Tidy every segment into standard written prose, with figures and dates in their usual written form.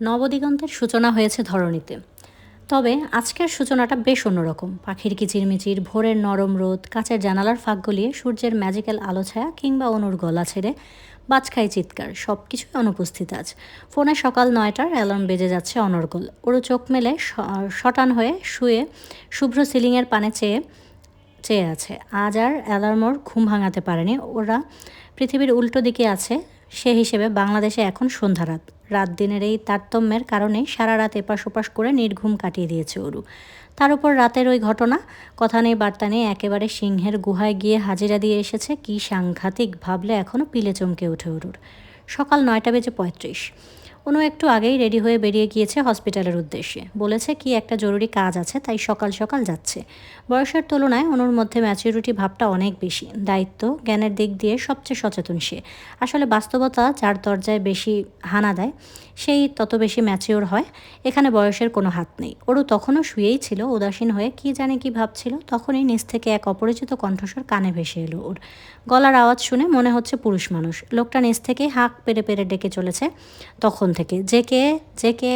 নবদিগন্তের সূচনা হয়েছে ধরণীতে। তবে আজকের সূচনাটা বেশ অন্যরকম। পাখির কিচিরমিচির, ভোরের নরম রোদ, কাচের জানালার ফাঁক গলিয়ে সূর্যের ম্যাজিক্যাল আলো ছায়া কিংবা অনুর গলা ছেড়ে বাজখাই চিৎকার সব কিছুই অনুপস্থিত আজ। ফোনে সকাল ৯টার অ্যালার্ম বেজে যাচ্ছে অনর্গল। ওরও চোখ মেলে শটান হয়ে শুয়ে শুভ্র সিলিংয়ের পানে চেয়ে চেয়ে আছে। আজ আর অ্যালার্ম ওর ঘুম ভাঙাতে পারেনি। ওরা পৃথিবীর উল্টো দিকে আছে, সে হিসেবে বাংলাদেশে এখন সন্ধ্যা রাত। রাত দিনের এই তারতম্যের কারণেই সারা রাত এপাশ ওপাশ করে নির্ঘুম কাটিয়ে দিয়েছে ওরু। তার উপর রাতের ওই ঘটনা, কথা নেই বার্তা নেই, একেবারে সিংহের গুহায় গিয়ে হাজিরা দিয়ে এসেছে। কি সাংঘাতিক ভাবলে এখনও পিলে চমকে ওঠে ওরুর। সকাল ৯টা বেজে ৩৫। অনু একটু আগেই রেডি হয়ে বেরিয়ে গিয়েছে হসপিটালের উদ্দেশ্যে। বলেছে কি একটা জরুরি কাজ আছে, তাই সকাল সকাল যাচ্ছে। বয়সের তুলনায় অনুর মধ্যে ম্যাচুরিটি ভাবটা অনেক বেশি। দায়িত্ব জ্ঞানের দিক দিয়ে সবচেয়ে সচেতন সে। আসলে বাস্তবতা যার দরজায় বেশি হানা দেয় সেই তত বেশি ম্যাচিওর হয়। এখানে বয়সের কোনো হাত নেই। ওরও তখনও শুয়েই ছিল, উদাসীন হয়ে কি জানে কি ভাবছিল। তখনই নিচ থেকে এক অপরিচিত কণ্ঠস্বর কানে ভেসে এলো ওর। গলার আওয়াজ শুনে মনে হচ্ছে পুরুষ মানুষ। লোকটা নিচ থেকে হাঁক পেরে পেরে ডেকে চলেছে তখন থেকে, যে কে, যে কে।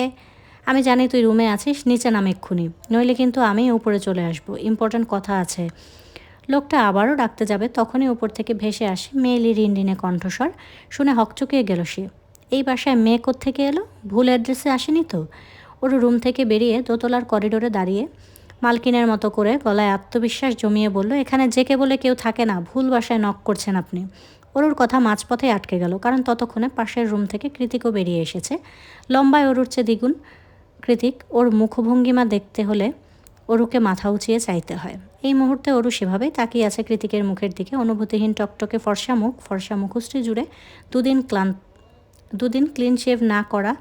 আমি জানি তুই রুমে আছিস, নিচে নাম এক্ষুনি, নইলে কিন্তু আমি উপরে চলে আসবো, ইম্পর্ট্যান্ট কথা আছে। লোকটা আবারও ডাকতে যাবে, তখনই উপর থেকে ভেসে আসে মেয়েলি রিনরিনে কণ্ঠস্বর। শুনে হকচকিয়ে গেল সে। এই বাসায় মেয়ে কোত্থেকে এলো? ভুল অ্যাড্রেসে আসেনি তো? ওর রুম থেকে বেরিয়ে দোতলার করিডোরে দাঁড়িয়ে মালকিনের মতো করে গলায় আত্মবিশ্বাস জমিয়ে বলল, এখানে জেকে বলে কেউ থাকে না, ভুল বাসায় নক করছেন আপনি। অরুর কথা মাঝপথে আটকে গেল, কারণ ততক্ষণে পাশের রুম থেকে কৃতিকও বেরিয়ে এসেছে। লম্বায় অরুর চেয়ে দ্বিগুণ কৃতিক। ওর মুখভঙ্গিমা দেখতে হলে অরুকে মাথা উঁচিয়ে চাইতে হয়। এই মুহূর্তে অরু সেভাবেই তাকিয়ে আছে কৃতিকের মুখের দিকে। অনুভূতিহীন টকটকে ফর্সা মুখশ্রী জুড়ে দুদিন ক্লিন শেভ না করা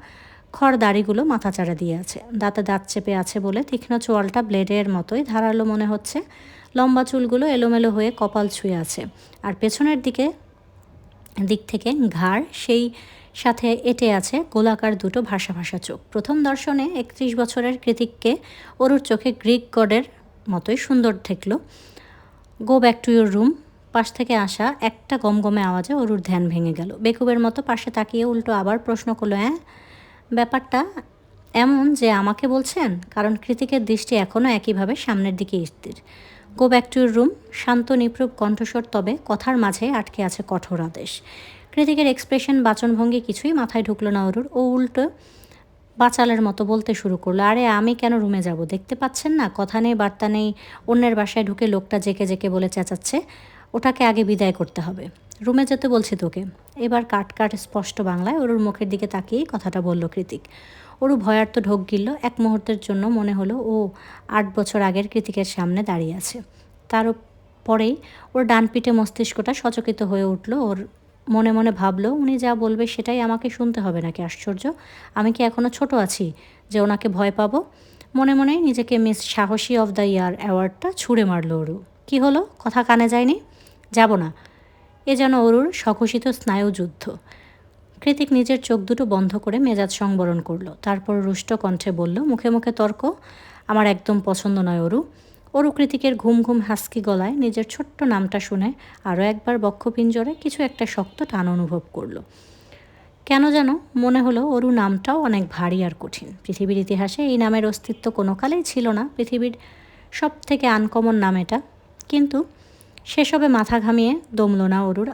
খড় দাড়িগুলো মাথাচাড়া দিয়ে আছে। দাঁতে দাঁত চেপে আছে বলে তীক্ষ্ণ চোয়ালটা ব্লেডের মতোই ধারালো মনে হচ্ছে। লম্বা চুলগুলো এলোমেলো হয়ে কপাল ছুঁয়ে আছে। আর পেছনের দিক থেকে ঘাড় সেই সাথে এঁটে আছে গোলাকার দুটো ভাসা ভাসা চোখ। প্রথম দর্শনে ৩১ বছরের কৃতিককে অরুর চোখে গ্রিক গডের মতোই সুন্দর ঠেকল। Go back to your room, পাশ থেকে আসা একটা গমগমে আওয়াজে অরুর ধ্যান ভেঙে গেল। বেকুবের মতো পাশে তাকিয়ে উল্টো আবার প্রশ্ন করলো, ব্যাপারটা এমন যে আমাকে বলছেন? কারণ কৃতিকের দৃষ্টি এখনও একইভাবে সামনের দিকে স্থির। Go back to your room, শান্ত নিপ্রুপ কণ্ঠস্বর, তবে কথার মাঝে আটকে আছে কঠোর আদেশ। কৃতিকের এক্সপ্রেশন, বাচনভঙ্গি কিছুই মাথায় ঢুকলো না অরুর। ও উল্টো বাচালের মতো বলতে শুরু করলো, আরে আমি কেন রুমে যাব? দেখতে পাচ্ছেন না, কথা নেই বার্তা নেই, অন্যের বাসায় ঢুকে লোকটা জেকে জেকে বলে চেঁচাচ্ছে। ওটাকে আগে বিদায় করতে হবে। রুমে যেতে বলছি তোকে। এবার কাট স্পষ্ট বাংলায় অরুর মুখের দিকে তাকিয়েই কথাটা বলল কৃতিক। অরু ভয়ার্থ ঢোক গিলল। এক মুহূর্তের জন্য মনে হলো ও ৮ বছর আগের কৃতিকের সামনে দাঁড়িয়ে আছে। তার পরেই ওর ডান পিঠে মস্তিষ্কটা সচকিত হয়ে উঠল। ওর মনে মনে ভাবলো, উনি যা বলবে সেটাই আমাকে শুনতে হবে নাকি? আশ্চর্য, আমি কি এখনও ছোট আছি যে ওনাকে ভয় পাবো? মনে মনেই নিজেকে মিস সাহসী অফ দ্য ইয়ার অ্যাওয়ার্ডটা ছুঁড়ে মারল অরু। কি হলো, কথা কানে যায়নি? যাব না। এ যেন অরুর স্বঘোষিত স্নায়ুযুদ্ধ। কৃতিক নিজের চোখ দুটো বন্ধ করে মেজাজ সংবরণ করলো। তারপর রুষ্ট কণ্ঠে বলল, মুখে মুখে তর্ক আমার একদম পছন্দ নয় অরু। অরু কৃতিকের ঘুম ঘুম হাস্কি গলায় নিজের ছোট্ট নামটা শুনে আরও একবার বক্ষপিঞ্জরে কিছু একটা শক্ত টান অনুভব করলো। কেন যেন মনে হলো অরু নামটাও অনেক ভারী আর কঠিন। পৃথিবীর ইতিহাসে এই নামের অস্তিত্ব কোনো কালেই ছিল না। পৃথিবীর সব থেকে আনকমন নাম এটা। কিন্তু সেসবে মাথা ঘামিয়ে দমল না অরুর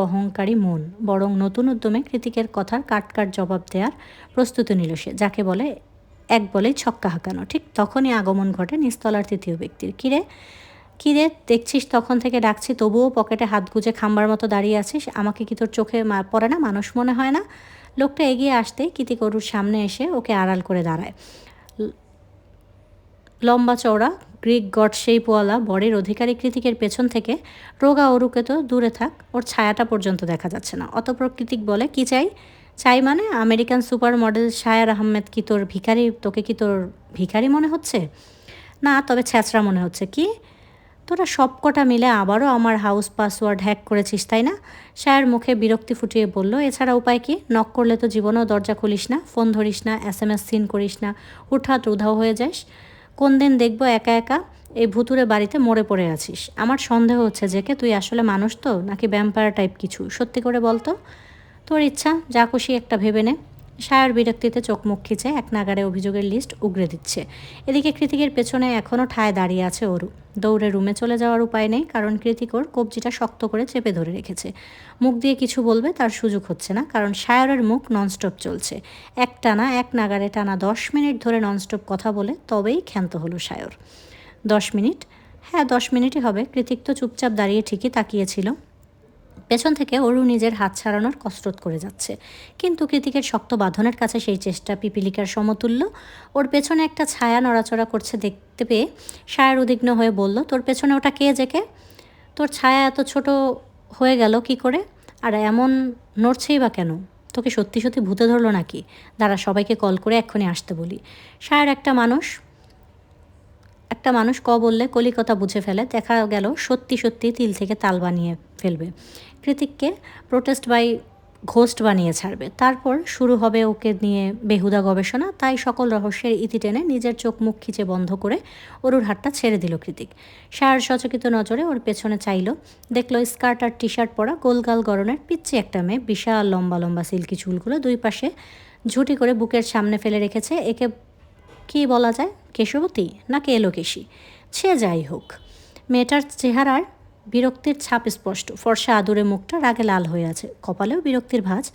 অহংকারী মন, বরং নতুন উদ্যমে কৃতিকের কথার কাট জবাব দেওয়ার প্রস্তুতি নিল সে। যাকে বলে এক বলেই ছক্কা হাঁকানো। ঠিক তখনই আগমন ঘটে নিস্তলার তৃতীয় ব্যক্তির। কিরে দেখছিস তখন থেকে ডাকছি, তবুও পকেটে হাত গুজে খাম্বার মতো দাঁড়িয়ে আছিস? আমাকে কি তোর চোখে পড়ে না, মানুষ মনে হয় না? লোকটা এগিয়ে আসতেই কৃতিক অরুর সামনে এসে ওকে আড়াল করে দাঁড়ায়। লম্বা চওড়া গ্রিক গড শেপওয়ালা বডির অধিকারী কৃতিকের পেছন থেকে রোগা অরুকে তো দূরে থাক, ওর ছায়াটা পর্যন্ত দেখা যাচ্ছে না। অতঃপর কৃতিক বলে, কি চাই মানে? American super model share Ahmed কি তোর ভিখারি? তোকে কি তোর ভিখারি মনে হচ্ছে? না, তবে ছ্যাঁচড়া মনে হচ্ছে। কি, তোরা সব কটা মিলে আবারও আমার হাউস পাসওয়ার্ড হ্যাক করেছিস তাই না? শায়ার মুখে বিরক্তি ফুটিয়ে বলল, এছাড়া উপায় কি? নক করলে তো জীবনেও দরজা খুলিস না, ফোন ধরিস না, SMS সিন করিস না, হুটহাট উধাও হয়ে যাস। কোন দিন দেখবো একা একা এই ভুতুরে বাড়িতে মরে পড়ে আছিস। আমার সন্দেহ হচ্ছে যে তুই আসলে মানুষ তো নাকি ভ্যাম্পায়ার টাইপ কিছু। সত্যি করে বলতো, তোর ইচ্ছা, যা খুশি একটা ভেবে নে। সায়র বিরক্তিতে চোখ মুখ খিচে এক নাগাড়ে অভিযোগের লিস্ট উগরে দিচ্ছে। এদিকে কৃতিকের পেছনে এখনও ঠায় দাঁড়িয়ে আছে অরু। দৌড়ে রুমে চলে যাওয়ার উপায় নেই, কারণ কৃতিক ওর কবজিটা শক্ত করে চেপে ধরে রেখেছে। মুখ দিয়ে কিছু বলবে তার সুযোগ হচ্ছে না, কারণ সায়রের মুখ ননস্টপ চলছে। এক নাগাড়ে টানা 10 মিনিট ধরে ননস্টপ কথা বলে তবেই ক্ষান্ত হলো সায়র। 10 মিনিট? হ্যাঁ, 10 মিনিটই হবে। কৃতিক তো চুপচাপ দাঁড়িয়ে ঠিকই তাকিয়েছিল। পেছন থেকে অরু নিজের হাত ছাড়ানোর কসরত করে যাচ্ছে, কিন্তু কৃতিকের শক্ত বাঁধনের কাছে সেই চেষ্টা পিপিলিকার সমতুল্য। ওর পেছনে একটা ছায়া নড়াচড়া করছে দেখতে পেয়ে সায়র উদ্বিগ্ন হয়ে বলল, তোর পেছনে ওটা কে জেকে? তোর ছায়া এত ছোট হয়ে গেল কি করে? আর এমন নড়ছেই বা কেন? তোকে সত্যি সত্যি ভূতে ধরলো নাকি? দাঁড়া, সবাইকে কল করে এক্ষুনি আসতে বলি। সায়র একটা মানুষ বললে কলিকতা বুঝে ফেলে। দেখা গেল সত্যি সত্যি তিল থেকে তাল বানিয়ে ফেলবে। কৃতিককে প্রোটেস্ট বাই ঘোস্ট বানিয়ে ছাড়বে। তারপর শুরু হবে ওকে নিয়ে বেহুদা গবেষণা। তাই সকল রহস্যের ইতি টেনে নিজের চোখ মুখ খিচে বন্ধ করে অরুর হাতটা ছেড়ে দিল কৃতিক। সায়ার সচকিত নজরে ওর পেছনে চাইল। দেখলো স্কার্ট আর টি শার্ট পরা গোলগাল গরনের পিচ্ছি একটা মেয়ে, বিশাল লম্বা লম্বা সিল্কি চুলগুলো দুই পাশে ঝুটি করে বুকের সামনে ফেলে রেখেছে। একে কী বলা যায়, কেশবতী নাকি এলোকেশী? সে যাই হোক, মেয়েটার চেহারার বিরক্তির ছাপ স্পষ্ট। ফর্সা আদুরে মুখটা রাগে লাল হয়ে আছে, কপালেও বিরক্তির ভাঁজ।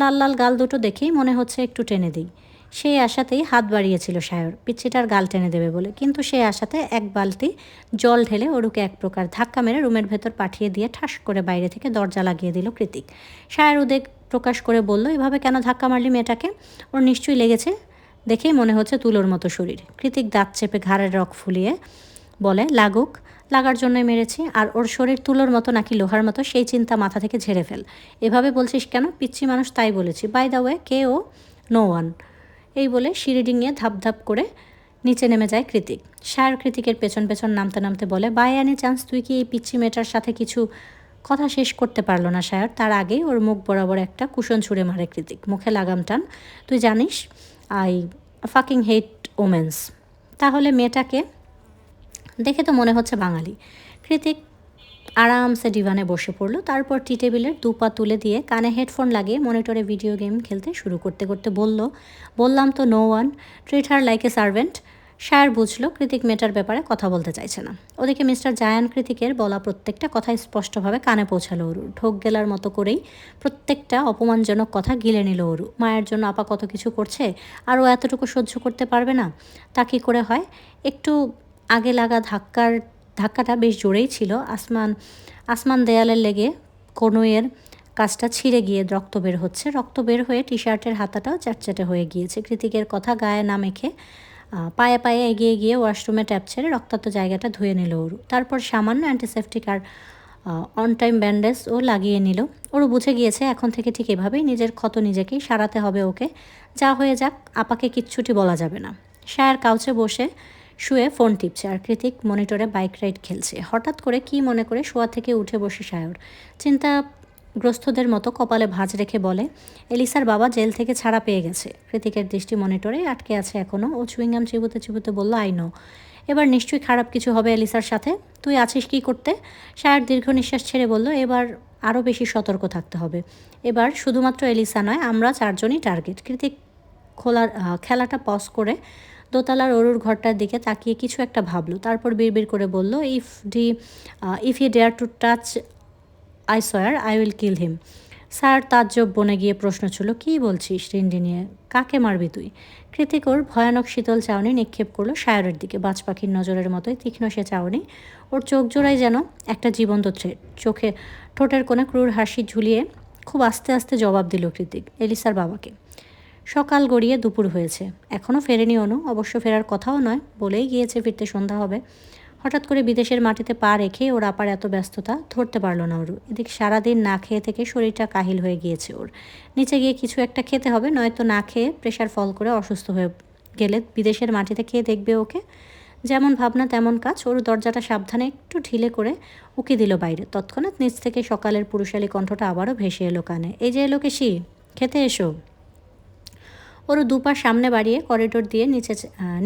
লাল লাল গাল দুটো দেখেই মনে হচ্ছে একটু টেনে দিই। সেই আশাতেই হাত বাড়িয়েছিল সায়র পিচ্ছিটার গাল টেনে দেবে বলে, কিন্তু সেই আশাতে এক বালতি জল ঢেলে ওরুকে এক প্রকার ধাক্কা মেরে রুমের ভেতর পাঠিয়ে দিয়ে ঠাস করে বাইরে থেকে দরজা লাগিয়ে দিল কৃতিক। সায়র উদ্বেগ প্রকাশ করে বলল, এভাবে কেন ধাক্কা মারলি মেয়েটাকে? ওর নিশ্চয়ই লেগেছে, দেখেই মনে হচ্ছে তুলোর মতো শরীর। কৃতিক দাঁত চেপে ঘাড়ের রক ফুলিয়ে বলে, লাগুক, লাগার জন্যই মেরেছি। আর ওর শরীর তুলোর মতো নাকি লোহার মতো সেই চিন্তা মাথা থেকে ঝেড়ে ফেল। এভাবে বলছিস কেন? পিচ্ছি মানুষ তাই বলেছি। বাই দ্য ওয়ে, কে ও? No one. এই বলে সিঁড়ি ডিঙিয়ে ধাপ ধাপ করে নিচে নেমে যায় কৃতিক। সায়র কৃতিকের পেছন পেছন নামতে নামতে বলে, বাই এনি চান্স তুই কি এই পিচ্ছি মেয়েটার সাথে কিছু? কথা শেষ করতে পারলো না সায়র, তার আগেই ওর মুখ বরাবর একটা কুশন ছুঁড়ে মারে কৃতিক। মুখে লাগাম টান। তুই জানিস আই ফাকিং হেট ওমেন্স। তাহলে মেয়েটাকে দেখে তো মনে হচ্ছে বাঙালি। কৃতিক আরামসে ডিভানে বসে পড়ল। তারপর টি টেবিলের দুপা তুলে দিয়ে কানে হেডফোন লাগিয়ে মনিটরে ভিডিও গেম খেলতে শুরু করতে করতে বললাম তো no one, treat her like a servant. Sayor বুঝলো কৃতিক মেটার ব্যাপারে কথা বলতে চাইছে না। ওদিকে মিস্টার জায়ান কৃতিকের বলা প্রত্যেকটা কথাই স্পষ্টভাবে কানে পৌঁছালো অরু। ঢোক গেলার মতো করেই প্রত্যেকটা অপমানজনক কথা গিলে নিল অরু। মায়ের জন্য আপা কত কিছু করছে, আর ও এতটুকু সহ্য করতে পারবে না? তা কী করে হয়? একটু আগে লাগা ধাক্কাটা বেশ জোরেই ছিল। আসমান দেয়ালের লেগে কনুইয়ের কাজটা ছিঁড়ে গিয়ে রক্ত বের হচ্ছে। রক্ত বের হয়ে টি শার্টের হাতাটাও চ্যাটচ্যাটে হয়ে গিয়েছে। কৃতিকের কথা গায়ে না মেখে পায়ে পায়ে এগিয়ে গিয়ে ওয়াশরুমে ট্যাপ ছেড়ে রক্তাক্ত জায়গাটা ধুয়ে নিল ওরু। তারপর সামান্য অ্যান্টিসেপটিক আর অন টাইম ব্যান্ডেজও লাগিয়ে নিল। ওরু বুঝে গিয়েছে এখন থেকে ঠিক এভাবেই নিজের ক্ষত নিজেকেই সারাতে হবে ওকে। যা হয়ে যাক, আপাকে কিচ্ছুটি বলা যাবে না। সায়ার কাউচে বসে শুয়ে ফোন টিপছে আর কৃতিক মনিটরে বাইক রাইড খেলছে। হঠাৎ করে কি মনে করে শোয়া থেকে উঠে বসে সায়র চিন্তাগ্রস্তদের মতো কপালে ভাঁজ রেখে বলে, এলিসার বাবা জেল থেকে ছাড়া পেয়ে গেছে। কৃতিকের দৃষ্টি মনিটরে আটকে আছে এখনও। ও চুইংগাম চিবুতে চিবুতে বলল, আই নো। এবার নিশ্চয়ই খারাপ কিছু হবে এলিসার সাথে। তুই আছিস কি করতে? সায়র দীর্ঘ নিঃশ্বাস ছেড়ে বলল, এবার আরও বেশি সতর্ক থাকতে হবে। এবার শুধুমাত্র এলিসা নয়, আমরা চারজনই টার্গেট। কৃতিক খেলাটা পজ করে দোতলার অরুর ঘরটার দিকে তাকিয়ে কিছু একটা ভাবলো। তারপর বিড়বিড় করে বলল, if he dare to touch I swear I will kill him. Sir তাজ্জব বনে গিয়ে প্রশ্ন ছিল, কী বলছিস রিন্ডি নিয়ে? কাকে মারবি তুই? কৃতিক ওর ভয়ানক শীতল চাউনি নিক্ষেপ করলো সায়রের দিকে। বাজ পাখির নজরের মতোই তীক্ষ্ণ সে চাউনি। ওর চোখ জোড়াই যেন একটা জীবন্ত থ্রেড। ঠোঁটের কোণে ক্রূর হাসি ঝুলিয়ে খুব আস্তে আস্তে জবাব দিল কৃতিক, এলিসার বাবাকে। সকাল গড়িয়ে দুপুর হয়েছে, এখনও ফেরেনি অনু। অবশ্য ফেরার কথাও নয়, বলেই গিয়েছে ফিরতে সন্ধ্যা হবে। হঠাৎ করে বিদেশের মাটিতে পা রেখে ওর আপার এত ব্যস্ততা ধরতে পারল না ওর। এদিকে সারাদিন না খেয়ে থেকে শরীরটা কাহিল হয়ে গিয়েছে ওর। নিচে গিয়ে কিছু একটা খেতে হবে, নয়তো না খেয়ে প্রেশার ফল করে অসুস্থ হয়ে গেলে বিদেশের মাটিতে খেয়ে দেখবে ওকে। যেমন ভাবনা তেমন কাজ। ওর দরজাটা সাবধানে একটু ঢিলে করে উকি দিল বাইরে। তৎক্ষণাৎ নিচ থেকে সকালের পুরুষালী কণ্ঠটা আবারও ভেসে এলো কানে, এই যে এলো কেশি, খেতে এসো। ওরও দুপা সামনে বাড়িয়ে করিডোর দিয়ে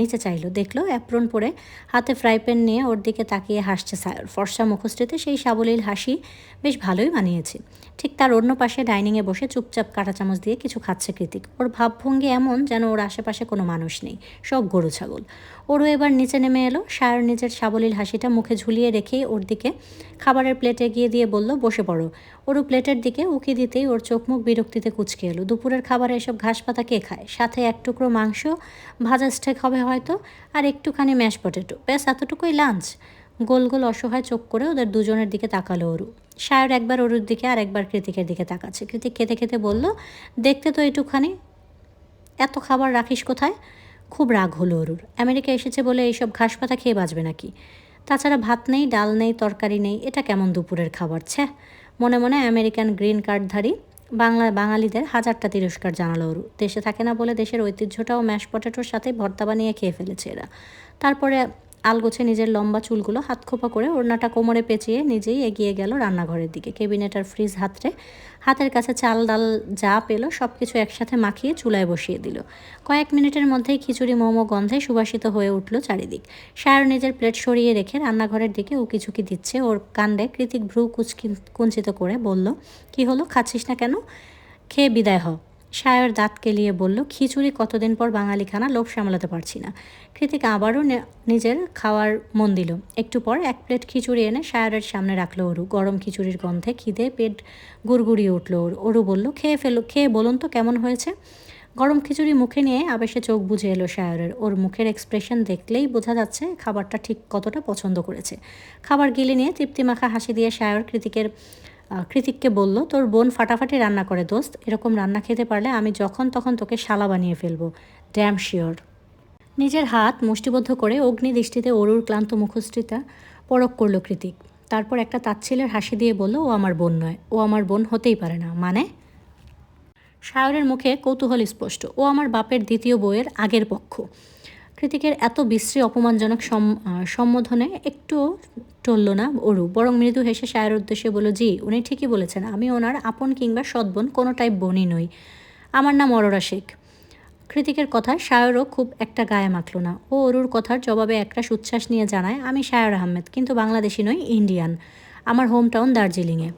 নিচে চাইলো, দেখলো অ্যাপ্রন পরে হাতে ফ্রাই প্যান নিয়ে ওর দিকে তাকিয়ে হাসছে সায়র। ফর্সা মুখশ্রীতে সেই সাবলীল হাসি বেশ ভালোই মানিয়েছে। ঠিক তার অন্য পাশে ডাইনিংয়ে বসে চুপচাপ কাঁটা চামচ দিয়ে কিছু খাচ্ছে কৃতিক। ওর ভাবভঙ্গি এমন যেন ওর আশেপাশে কোনো মানুষ নেই, সব গরু ছাগল। ওরও এবার নিচে নেমে এলো। সায়র নিজের সাবলীল হাসিটা মুখে ঝুলিয়ে রেখেই ওর দিকে খাবারের প্লেট এগিয়ে দিয়ে বলল, বসে পড়ো। ওরও প্লেটের দিকে উকি দিতেই ওর চোখ মুখ বিরক্তিতে কুঁচকে এলো। দুপুরের খাবারে এসব ঘাস পাতা কে খায়? সাথে এক টুকরো মাংস, ভাজা স্টেক হবে হয়তো, আর একটুখানি ম্যাশ পটেটো, ব্যাস এতটুকুই লাঞ্চ। গোল গোল অসহায় চোখ করে ওদের দুজনের দিকে তাকালো ওরু। সায়র একবার ওরুর দিকে আর একবার কৃতিকের দিকে তাকাচ্ছে। কৃতিক খেতে খেতে বলল, দেখতে তো একটুখানি, এত খাবার রাখিস কোথায়? খুব রাগ হলো ওরুর। আমেরিকা এসেছে বলে এইসব ঘাস পাতা খেয়ে বাঁচবে নাকি? তাছাড়া ভাত নেই, ডাল নেই, তরকারি নেই, এটা কেমন দুপুরের খাবার? ছ্যাঃ। মনে মনে আমেরিকান গ্রিন কার্ডধারী বাঙালিদের হাজারটা তিরস্কার জানালো ওরু। দেশে থাকে না বলে দেশের ঐতিহ্যটাও ম্যাশ পটেটোর সাথে ভর্তা বানিয়ে খেয়ে ফেলেছে এরা। তারপরে আলগোছে নিজের লম্বা চুলগুলো হাত খোপা করে ওড়নাটা কোমরে পেঁচিয়ে নিজেই এগিয়ে গেল রান্নাঘরের দিকে। ক্যাবিনেট আর ফ্রিজ হাতের কাছে চাল ডাল যা পেলো সব কিছু একসাথে মাখিয়ে চুলায় বসিয়ে দিল। কয়েক মিনিটের মধ্যেই খিচুড়ি মোমো গন্ধে সুবাসিত হয়ে উঠল চারিদিক। সায়র নিজের প্লেট সরিয়ে রেখে রান্নাঘরের দিকে উকিঝুঁকি দিচ্ছে। ওর কাণ্ডে কৃতিক ভ্রু কুঞ্চিত করে বলল, কি হলো, খাচ্ছিস না কেন? খেয়ে বিদায় হ। সায়র দাঁত কেলিয়ে বলল, খিচুড়ি কতদিন পর বাঙালি খানা, লোভ সামলাতে পারছি না। কৃতিক আবারও নিজের খাওয়ার মন দিল। একটু পর এক প্লেট খিচুড়ি এনে সায়রের সামনে রাখলো ওরু। গরম খিচুড়ির গন্ধে খিদে পেট গুড়গুড়িয়ে উঠল ওর। ওরু বলল, খেয়ে বলুন তো কেমন হয়েছে। গরম খিচুড়ি মুখে নিয়ে আবেশে চোখ বুজে এলো সায়রের। ওর মুখের এক্সপ্রেশন দেখলেই বোঝা যাচ্ছে খাবারটা ঠিক কতটা পছন্দ করেছে। খাবার গিলে নিয়ে তৃপ্তিমাখা হাসি দিয়ে সায়র কৃতিককে বলল, তোর বোন ফাটাফাটি রান্না করে দোস্ত, এরকম রান্না খেতে পারলে আমি যখন তখন তোকে শালা বানিয়ে ফেলবো, ড্যাম শিওর। নিজের হাত মুষ্টিবদ্ধ করে অগ্নি দৃষ্টিতে অরুর ক্লান্ত মুখশ্রীটা পরখ করল কৃতিক। তারপর একটা তাচ্ছিলের হাসি দিয়ে বলল, ও আমার বোন নয়, ও আমার বোন হতেই পারে না। মানে? সায়রের মুখে কৌতূহল স্পষ্ট। ও আমার বাপের দ্বিতীয় বউয়ের আগের পক্ষ। কৃতিকের এত বিশ্রী অপমানজনক সম্বোধনে একটুও টলল না অরু, বরং মৃদু হেসে সায়ের উদ্দেশ্যে বলল, জি উনি ঠিকই বলেছেন, আমি ওনার আপন কিংবা সৎবোন কোনো টাইপ বোনই নই। আমার নাম অরোরা শেখ। কৃতিকের কথায় সায়রও খুব একটা গায়ে মাখল না। ও অরুর কথার জবাবে একটা উচ্ছ্বাস নিয়ে জানায়, আমি সায়র আহমেদ, কিন্তু বাংলাদেশি নই, ইন্ডিয়ান। আমার হোম টাউন দার্জিলিংয়ে।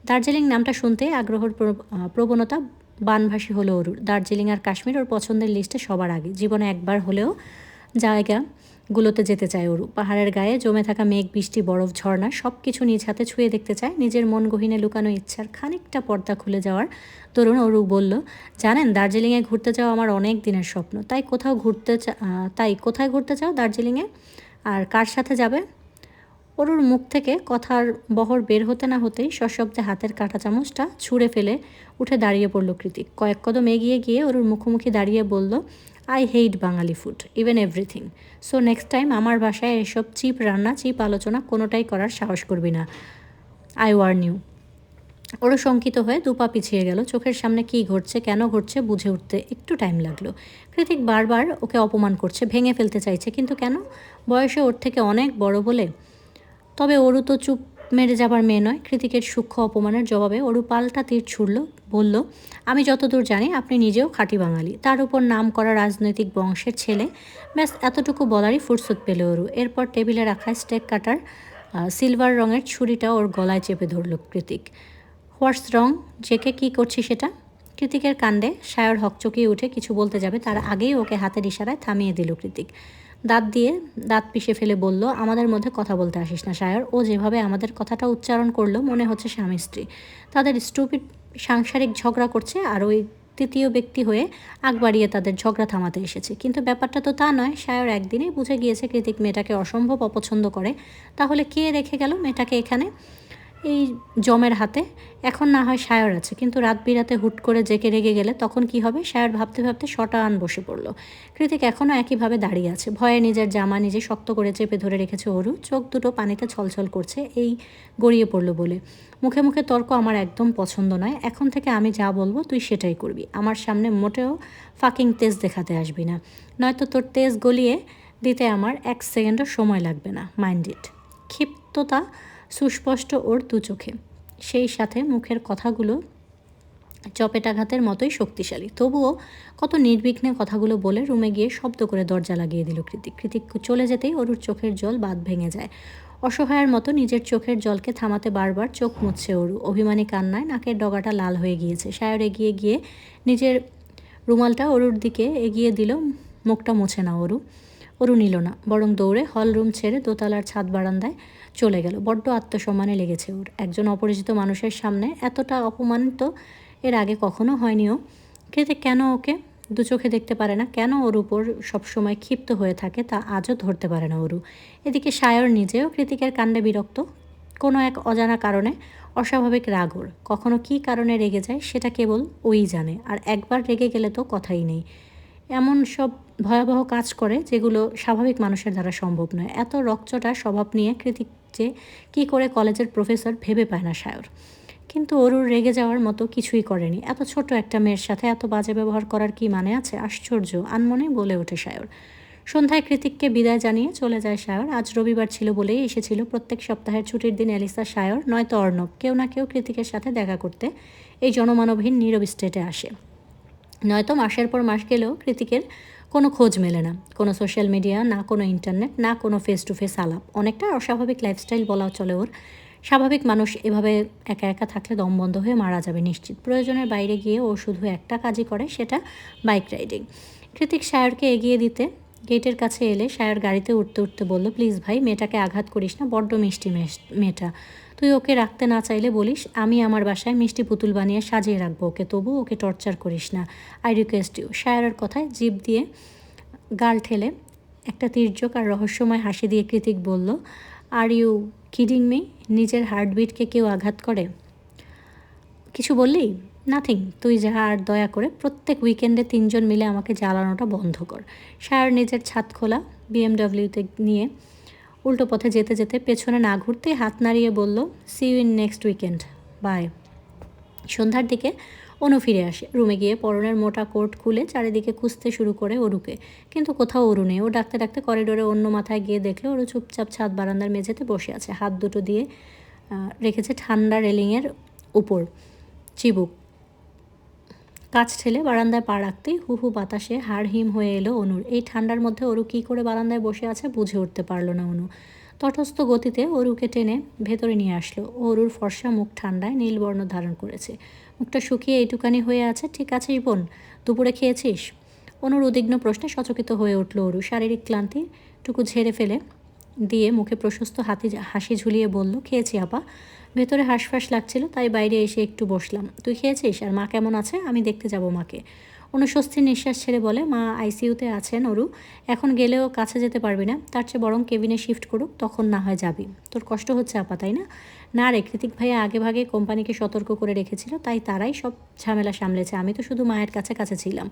দার্জিলিং নামটা শুনতে আগ্রহের প্রবণতা বানভাসী হলো অরুর। দার্জিলিং আর কাশ্মীর ওর পছন্দের লিস্টে সবার আগে। জীবনে একবার হলেও জায়গাগুলোতে যেতে চায় অরু। পাহাড়ের গায়ে জমে থাকা মেঘ, বৃষ্টি, বরফ, ঝর্ণা সব কিছু নিজ হাতে ছুঁয়ে দেখতে চায়। নিজের মন গহীনে লুকানো ইচ্ছার খানিকটা পর্দা খুলে যাওয়ার তরুণ অরু বলল, জানেন দার্জিলিংয়ে ঘুরতে যাওয়া আমার অনেক দিনের স্বপ্ন। তাই কোথায় ঘুরতে চাও দার্জিলিংয়ে, আর কার সাথে যাবে? অরুর মুখ থেকে কথার বহর বের হতে না হতেই সশব্দে হাতের কাঁটা চামচটা ছুঁড়ে ফেলে উঠে দাঁড়িয়ে পড়ল কৃতিক। কয়েক কদম এগিয়ে গিয়ে অরুর মুখোমুখি দাঁড়িয়ে বলল, I hate Bengali food, even everything. So next time আমার বাসায় এসব চিপ রান্না, চিপ আলোচনা কোনোটাই করার সাহস করবি না। I warn you. ওরও শঙ্কিত হয়ে দুপা পিছিয়ে গেল। চোখের সামনে কী ঘটছে, কেন ঘটছে বুঝে উঠতে একটু টাইম লাগলো। কৃতিক বারবার ওকে অপমান করছে, ভেঙে ফেলতে চাইছে, কিন্তু কেন? বয়সে ওর থেকে অনেক বড় বলে? তবে অরু তো চুপ মেরে যাবার মেয়ে নয়। কৃতিকের সূক্ষ্ম অপমানের জবাবে অরু পাল্টা তীর ছুড়ল, বলল, আমি যতদূর জানি আপনি নিজেও খাঁটি বাঙালি, তার উপর নাম করা রাজনৈতিক বংশের ছেলে। ব্যাস এতটুকু বলারই ফুরসত পেল অরু। এরপর টেবিলে রাখা স্টেক কাটার সিলভার রঙের ছুরিটা ওর গলায় চেপে ধরল কৃতিক। হোয়াটস রং, জেকে কী করছি সেটা? কৃতিকের কাণ্ডে সায়র হকচকিয়ে উঠে কিছু বলতে যাবে, তার আগেই ওকে হাতের ইশারায় থামিয়ে দিল কৃতিক। দাঁত পিষে ফেলে বলল, আমাদের মধ্যে কথা বলতে আসিস না সায়র। ও যেভাবে আমাদের কথাটা উচ্চারণ করলো মনে হচ্ছে স্বামী স্ত্রী তাদের স্টুপিড সাংসারিক ঝগড়া করছে, আর ওই তৃতীয় ব্যক্তি হয়ে আগ বাড়িয়ে তাদের ঝগড়া থামাতে এসেছে। কিন্তু ব্যাপারটা তো তা নয়। সায়র একদিনেই বুঝে গিয়েছে কৃতিক মেয়েটাকে অসম্ভব অপছন্দ করে। তাহলে কে রেখে গেল মেয়েটাকে এখানে এই জমের হাতে? এখন না হয় সায়র আছে, কিন্তু রাত বিরাতে হুট করে জেকে রেগে গেলে তখন কি হবে? সায়র ভাবতে ভাবতে শটান বসে পড়ল। কৃতিক এখনও একইভাবে দাঁড়িয়ে আছে। ভয়ে নিজের জামা নিজে শক্ত করে চেপে ধরে রেখেছে অরু। চোখ দুটো পানিতে ছলছল করছে, এই গড়িয়ে পড়ল বলে। মুখে মুখে তর্ক আমার একদম পছন্দ নয়। এখন থেকে আমি যা বলবো তুই সেটাই করবি। আমার সামনে মোটেও ফাকিং তেজ দেখাতে আসবি না, নয়তো তোর তেজ গলিয়ে দিতে আমার 1 সেকেন্ডও সময় লাগবে না। Mind it. ক্ষিপ্ততা সুস্পষ্ট ওর দু চোখে। সেই সাথে মুখের কথাগুলো চপেটাঘাতের মতোই শক্তিশালী। তবুও কত নির্বিঘ্নে কথাগুলো বলে রুমে গিয়ে শব্দ করে দরজা লাগিয়ে দিল কৃতিক। কৃতিক চলে যেতেই অরুর চোখের জল বাঁধ ভেঙে যায়। অসহায়ের মতো নিজের চোখের জলকে থামাতে বারবার চোখ মুছছে অরু। অভিমানী কান্নায় নাকের ডগাটা লাল হয়ে গিয়েছে। সায়র এগিয়ে গিয়ে নিজের রুমালটা অরুর দিকে এগিয়ে দিল। মুখটা মুছে না অরু নিল না, বরং দৌড়ে হল রুম ছেড়ে দোতলার ছাদ বারান্দায় চলে গেল। বড্ড আত্মসম্মানে লেগেছে ওর। একজন অপরিচিত মানুষের সামনে এতটা অপমানিত এর আগে কখনো হয়নি ও। কৃতিক কেন ওকে দু চোখে দেখতে পারে না, কেন ওর উপর সবসময় ক্ষিপ্ত হয়ে থাকে তা আজও ধরতে পারে না অরু। এদিকে সায়র নিজেও কৃতিকের কাণ্ডে বিরক্ত। কোনো এক অজানা কারণে অস্বাভাবিক রাগ ওর। কখনো কী কারণে রেগে যায় সেটা কেবল ওই জানে। আর একবার রেগে গেলে তো কথাই নেই। এমন সব ভয়াবহ কাজ করে যেগুলো স্বাভাবিক মানুষের দ্বারা সম্ভব নয়। এত রকচটা স্বভাব নিয়ে কৃতিক যে কী করে কলেজের প্রফেসর ভেবে পায় না সায়র। কিন্তু অরুর রেগে যাওয়ার মতো কিছুই করেনি। এত ছোট একটা মেয়ের সাথে এত বাজে ব্যবহার করার কি মানে আছে? আশ্চর্য, আনমনে বলে ওঠে সায়র। সন্ধ্যায় কৃতিককে বিদায় জানিয়ে চলে যায় সায়র। আজ রবিবার ছিল বলেই এসেছিল। প্রত্যেক সপ্তাহের ছুটির দিন এলিসা, সায়র নয়তো অর্ণব কেউ না কেউ কৃতিকের সাথে দেখা করতে এই জনমানবহীন নীরব স্টেটে আসে। নয়তো মাসের পর মাস গেলেও কৃতিকের কোনো খোঁজ মেলে না। কোনো সোশ্যাল মিডিয়া, না কোনো ইন্টারনেট, না কোনো ফেস টু ফেস আলাপ। অনেকটা অস্বাভাবিক লাইফস্টাইল বলা চলে ওর। স্বাভাবিক মানুষ এভাবে একা একা থাকলে দম বন্ধ হয়ে মারা যাবে নিশ্চিত। প্রয়োজনের বাইরে গিয়ে ও শুধু একটা কাজই করে, সেটা বাইক রাইডিং। কৃতিক সায়রকে এগিয়ে দিতে গেটের কাছে এলে সায়র গাড়িতে উঠতে উঠতে বলল, প্লিজ ভাই, মেয়েটাকে আঘাত করিস না, বড্ড মিষ্টি মেয়েটা। তুই ওকে রাখতে না চাইলে বলিস, আমি আমার বাসায় মিষ্টি পুতুল বানিয়ে সাজিয়ে রাখবো ওকে, তবু ওকে টর্চার করিস না, আই রিকোয়েস্ট ইউ। সায়রের কথায় জিভ দিয়ে গাল ঠেলে একটা তির্যক আর রহস্যময় হাসি দিয়ে কৃতিক বলল, আর ইউ কিডিং মি? নিজের হার্টবিটকে কেউ আঘাত করে? কিছু বললি? নাথিং। তুই যা, আর দয়া করে প্রত্যেক উইকেন্ডে 3 জন মিলে আমাকে জ্বালানোটা বন্ধ কর। সায়র নিজের ছাদ খোলা বিএমডব্লিউতে নিয়ে উল্টো পথে যেতে যেতে পেছনে না ঘুরতে হাত নাড়িয়ে বলল, see you in next weekend, bye. সন্ধ্যার দিকে অনু ফিরে আসে। রুমে গিয়ে পরনের মোটা কোট খুলে চারিদিকে খুঁজতে শুরু করে অরুকে, কিন্তু কোথাও অরু নেই। ও ডাকতে ডাকতে করিডোরে অন্য মাথায় গিয়ে দেখলো অরু চুপচাপ ছাদ বারান্দার মেঝেতে বসে আছে। হাত দুটো দিয়ে রেখেছে ঠান্ডা রেলিংয়ের উপর চিবুক। কাছ ঠেলে বারান্দায় পা রাখতেই হু হু বাতাসে হাড় হিম হয়ে এলো অনুর। এই ঠান্ডার মধ্যে অরু কী করে বারান্দায় বসে আছে বুঝে উঠতে পারল না অনু। তটস্থ গতিতে অরুকে টেনে ভেতরে নিয়ে আসলো। অরুর ফর্সা মুখ ঠান্ডায় নীলবর্ণ ধারণ করেছে। মুখটা শুকিয়ে এইটুকানি হয়ে আছে। ঠিক আছে বোন, দুপুরে খেয়েছিস? অনুর উদ্বিগ্ন প্রশ্নে সচকিত হয়ে উঠল অরু। শারীরিক ক্লান্তিটুকু ঝেড়ে ফেলে দিয়ে মুখে প্রশস্ত হাসি ঝুলিয়ে বলল, খেয়েছি আপা। ভেতরে হাঁসফাঁস লাগছিল, তাই বাইরে এসে একটু বসলাম। তুই খেয়েছিস? আর মা কেমন আছে? আমি দেখতে যাব মাকে। অনুস্বস্তির নিঃশ্বাস ছেড়ে বলে, মা আইসিইউতে আছেন অরু, এখন গেলেও কাছে যেতে পারবি না। তার চেয়ে বরং কেবিনে শিফট করুক, তখন না হয় যাবি। তোর কষ্ট হচ্ছে আপা, তাই না? না রে, কৃতিক ভাইয়া আগে ভাগে কোম্পানিকে সতর্ক করে রেখেছিল, তাই তারাই সব ঝামেলা সামলেছে। আমি তো শুধু মায়ের কাছে কাছে ছিলাম।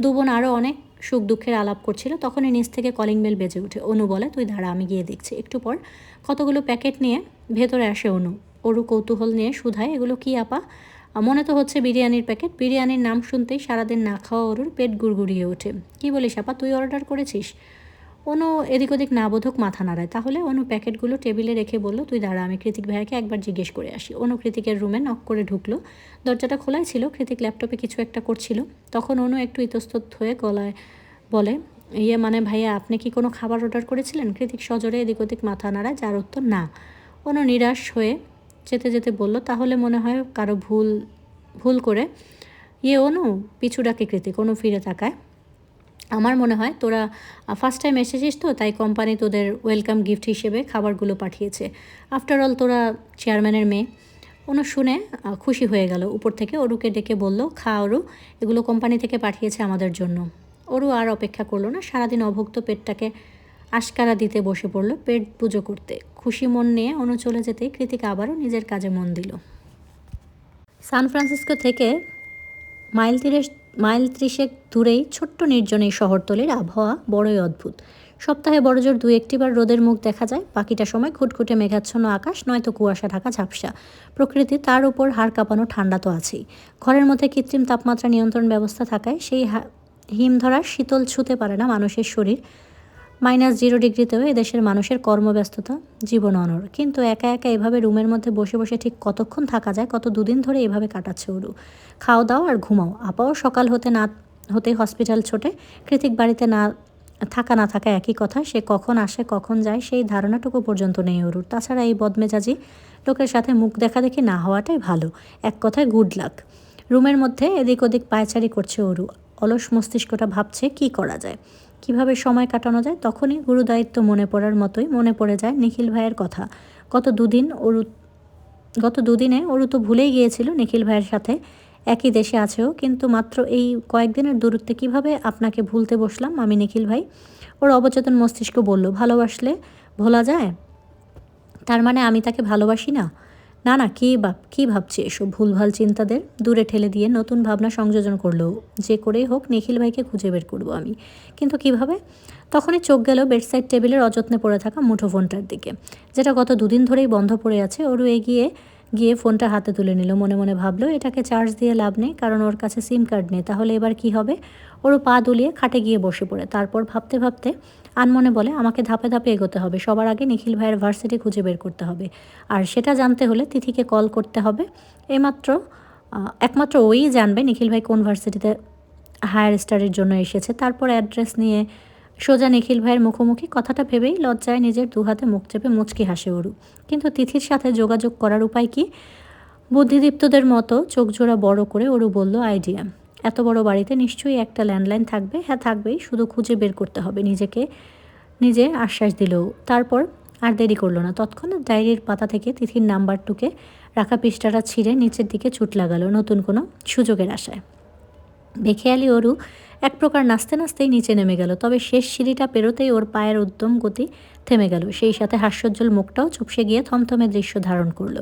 দু বোন আরও অনেক সুখ দুঃখের আলাপ করছিল, তখনই নিচ থেকে কলিং বেল বেজে ওঠে। অনু বলে, তুই দাঁড়া, আমি গিয়ে দেখছি। একটু পর কতগুলো প্যাকেট নিয়ে ভেতরে আসে অনু। অরু কৌতূহল নিয়ে শুধায়, এগুলো কি আপা? মনে তো হচ্ছে বিরিয়ানির প্যাকেট। বিরিয়ানির নাম শুনতেই সারাদিন না খাওয়া অরুর পেট গুড়গুড়িয়ে ওঠে। কি বলিস আপা, তুই অর্ডার করেছিস? অনু এদিক ওদিক না বোধক মাথা নাড়ায়। তাহলে অনু প্যাকেটগুলো টেবিলে রেখে বলল, তুই দাঁড়া, আমি কৃতিক ভাইয়াকে একবার জিজ্ঞেস করে আসি। অনু কৃতিকের রুমে নক করে ঢুকলো। দরজাটা খোলাই ছিল। কৃতিক ল্যাপটপে কিছু একটা করছিল। তখন অনু একটু ইতস্তত হয়ে গলায় বলে, মানে ভাইয়া, আপনি কি কোনো খাবার অর্ডার করেছিলেন? কৃতিক সজোরে এদিক ওদিক মাথা নাড়ায়, যার উত্তর না। অনু নিরাশ হয়ে যেতে যেতে বলল, তাহলে মনে হয় কারো ভুল করে। অনু, পিছু ডাকে কৃতিক। অনু ফিরে তাকায়। আমার মনে হয় তোরা ফার্স্ট টাইম এসেছিস তো, তাই কোম্পানি তোদের ওয়েলকাম গিফট হিসেবে খাবারগুলো পাঠিয়েছে। আফটার অল তোরা চেয়ারম্যানের মেয়ে। অনু শুনে খুশি হয়ে গেল। উপর থেকে অরুকে ডেকে বলল, খা অরু, এগুলো কোম্পানি থেকে পাঠিয়েছে আমাদের জন্য। অরু আর অপেক্ষা করলো না। সারাদিন অভুক্ত পেটটাকে আশকারা দিতে বসে পড়ল, পেট পুজো করতে। খুশি মন নিয়ে অনু চলে যেতেই কৃতিক আবারও নিজের কাজে মন দিল। সান ফ্রান্সিসকো থেকে মাইল 30 দূরেই ছোট্ট নির্জন এই শহরতলির আবহাওয়া বড়ই অদ্ভুত। সপ্তাহে বড়জোর 2-1টি বার রোদের মুখ দেখা যায়। বাকিটা সময় খুটখুটে মেঘাচ্ছন্ন আকাশ, নয়তো কুয়াশা ঢাকা ঝাপসা প্রকৃতি, তার উপর হাড় কাঁপানো ঠান্ডা তো আছেই। ঘরের মধ্যে কৃত্রিম তাপমাত্রা নিয়ন্ত্রণ ব্যবস্থা থাকায় সেই হিমধরার শীতল ছুঁতে পারে না মানুষের শরীর। -0 ডিগ্রিতেও এদেশের মানুষের কর্মব্যস্ততা, জীবন অনড়। কিন্তু একা একা এভাবে রুমের মধ্যে বসে বসে ঠিক কতক্ষণ থাকা যায়, কত দুদিন ধরে এভাবে কাটাচ্ছে অরু। খাও দাও আর ঘুমাও। আপাও সকাল হতেই হসপিটাল ছোটে। কৃতিক বাড়িতে না থাকা একই কথা। সে কখন আসে কখন যায় সেই ধারণাটুকু পর্যন্ত নেই অরুর। তাছাড়া এই বদমেজাজি লোকের সাথে মুখ দেখাদেখি না হওয়াটাই ভালো। এক কথায় গুড লাক। রুমের মধ্যে এদিক ওদিক পায়চারি করছে অরু। অলস মস্তিষ্কটা ভাবছে কি করা যায়, কিভাবে সময় কাটানো যায়। তখনই গুরুদায়িত্ব মনে পড়ার মতোই মনে পড়ে যায় নিখিল ভাইয়ের কথা। গত দুদিনে অরু তো ভুলেই গিয়েছিল নিখিল ভাইয়ের সাথে একই দেশে আছেও, কিন্তু মাত্র এই কয়েকদিনের দূরত্বে কিভাবে আপনাকে ভুলতে বসলাম আমি নিখিল ভাই। ওর অবচেতন মস্তিষ্ক বলল, ভালোবাসলে ভোলা যায়? তার মানে আমি তাকে ভালোবাসি না? না না, কী ভাবছি এসব ভুলভাল চিন্তাদের দূরে ঠেলে দিয়ে নতুন ভাবনা সংযোজন করলো। যে করেই হোক নিখিল ভাইকে খুঁজে বের করবো আমি, কিন্তু কিভাবে? তখনই চোখ গেল বেডসাইড টেবিলের অযত্নে পড়ে থাকা মুঠোফোনটার দিকে, যেটা গত দুদিন ধরেই বন্ধ পড়ে আছে। ওরও এগিয়ে গিয়ে ফোনটা হাতে তুলে নিল। মনে মনে ভাবলো এটাকে চার্জ দিয়ে লাভ নেই, কারণ ওর কাছে সিম কার্ড নেই। তাহলে এবার কি হবে? ওরও পা দুলিয়ে খাটে গিয়ে বসে পড়ে। তারপর ভাবতে ভাবতে আনমনে বলে, আমাকে ধাপে ধাপে এগোতে হবে। সবার আগে নিখিল ভাইয়ের ভার্সিটি খুঁজে বের করতে হবে, আর সেটা জানতে হলে তিথিকে কল করতে হবে। একমাত্র ওই জানবে নিখিল ভাই কোন ভার্সিটিতে হায়ার স্টাডির জন্য এসেছে। তারপর অ্যাড্রেস নিয়ে সোজা নিখিল ভাইয়ের মুখোমুখি। কথাটা ভেবেই লজ্জায় নিজের দুহাতে মুখ চেপে মুচকি হাসে অরু। কিন্তু তিথির সাথে যোগাযোগ করার উপায় কি? বুদ্ধিদীপ্তদের মতো চোখজোড়া বড় করে অরু বলল, আইডিয়া। এত বড় বাড়িতে নিশ্চয়ই একটা ল্যান্ডলাইন থাকবে। হ্যাঁ থাকবেই, শুধু খুঁজে বের করতে হবে। নিজে আশ্বাস দিল। তারপর আর দেরি করলো না, তৎক্ষণাৎ ডায়েরির পাতা থেকে তিথির নাম্বারটুকে রাখা পৃষ্ঠাটা ছিঁড়ে নিচের দিকে ছুট লাগালো নতুন কোনো সুযোগের আশায়। বেখেয়ালি অরু এক প্রকার নাচতে নাচতেই নিচে নেমে গেল। তবে শেষ সিঁড়িটা পেরোতেই ওর পায়ের উদ্যম গতি থেমে গেল। সেই সাথে হাস্যোজ্জ্বল মুখটাও চুপসে গিয়ে থমথমে দৃশ্য ধারণ করলো।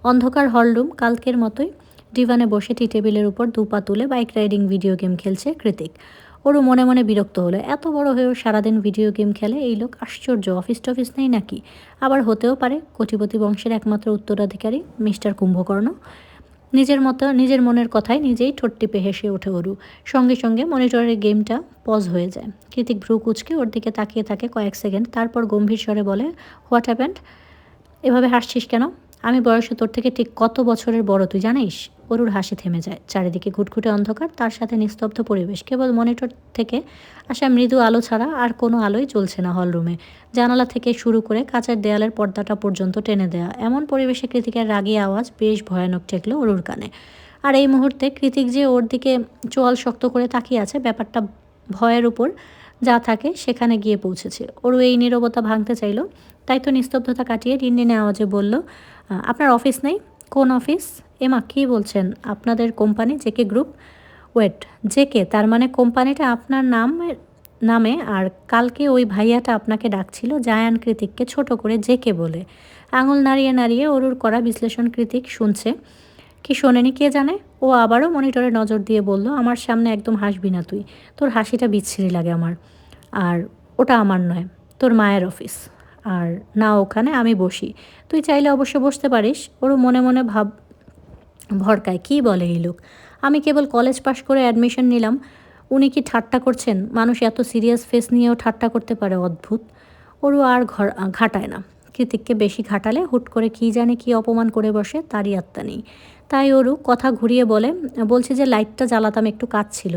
অন্ধকার হলরুম, কালকের মতোই ডিভানে বসে টি টেবিলের উপর দুপা তুলে বাইক রাইডিং ভিডিও গেম খেলছে কৃতিক। ওরও মনে মনে বিরক্ত হলো। এত বড় হয়েও সারাদিন ভিডিও গেম খেলে এই লোক, আশ্চর্য। অফিস টফিস নেই নাকি? আবার হতেও পারে কোটিপতি বংশের একমাত্র উত্তরাধিকারী মিস্টার কুম্ভকর্ণ। নিজের মনের কথায় নিজেই ঠোঁট টিপে হেসে ওঠে অরু। সঙ্গে সঙ্গে মনিটরের গেমটা পজ হয়ে যায়। কৃতিক ভ্রু কুচকে ওর দিকে তাকিয়ে থাকে কয়েক সেকেন্ড, তারপর গম্ভীর স্বরে বলে, হোয়াট হ্যাপেন্ড? এভাবে হাসছিস কেন? আমি বয়সে তোর থেকে ঠিক কত বছরের বড় তুই জানিস? অরুর হাসি থেমে যায়। চারিদিকে ঘুটঘুটে অন্ধকার, তার সাথে নিস্তব্ধ পরিবেশ। কেবল মনিটর থেকে আসা মৃদু আলো ছাড়া আর কোনো আলোই জ্বলছে না হলরুমে। জানালা থেকে শুরু করে কাঁচের দেয়ালের পর্দাটা পর্যন্ত টেনে দেয়া। এমন পরিবেশে কৃতিকের রাগী আওয়াজ বেশ ভয়ানক ঠেকল অরুর কানে। আর এই মুহূর্তে কৃতিক যে ওর দিকে চোয়াল শক্ত করে তাকিয়ে আছে, ব্যাপারটা ভয়ের উপর যা থাকে সেখানে গিয়ে পৌঁছেছে। ওরও এই নীরবতা ভাঙতে চাইল। তাই তো নিস্তব্ধতা কাটিয়ে রিনরিনে আওয়াজে বলল, আপনার অফিস নেই? কোন অফিস? এমা কী বলছেন? আপনাদের company J K group? Wait, J K? তার মানে কোম্পানিটা আপনার নামে। আর কালকে ওই ভাইয়াটা আপনাকে ডাকছিল জায়ান কৃতিককে ছোট করে জেকে বলে। আঙুল নাড়িয়ে নাড়িয়ে অরুর করা বিশ্লেষণ কৃতিক শুনছে। কি শোনেনি কে জানে। ও আবারও মনিটরে নজর দিয়ে বলল, আমার সামনে একদম হাসবি না তুই। তোর হাসিটা বিচ্ছিরি লাগে আমার। আর ওটা আমার নয়, তোর মায়ের অফিস। আর না ওখানে আমি বসি। তুই চাইলে অবশ্য বসতে পারিস। ওরও মনে মনে ভড়কায়, কী বলে এই লোক? আমি কেবল কলেজ পাশ করে অ্যাডমিশন নিলাম, উনি কি ঠাট্টা করছেন? মানুষ এত সিরিয়াস ফেস নিয়েও ঠাট্টা করতে পারে, অদ্ভুত। ওরও আর ঘাটায় না। কৃতিককে বেশি ঘাটালে হুট করে কী জানে কী অপমান করে বসে, তারই আত্মা নেই। তাই ওরও কথা ঘুরিয়ে বলছে যে লাইটটা জ্বালাতাম, একটু কাজ ছিল।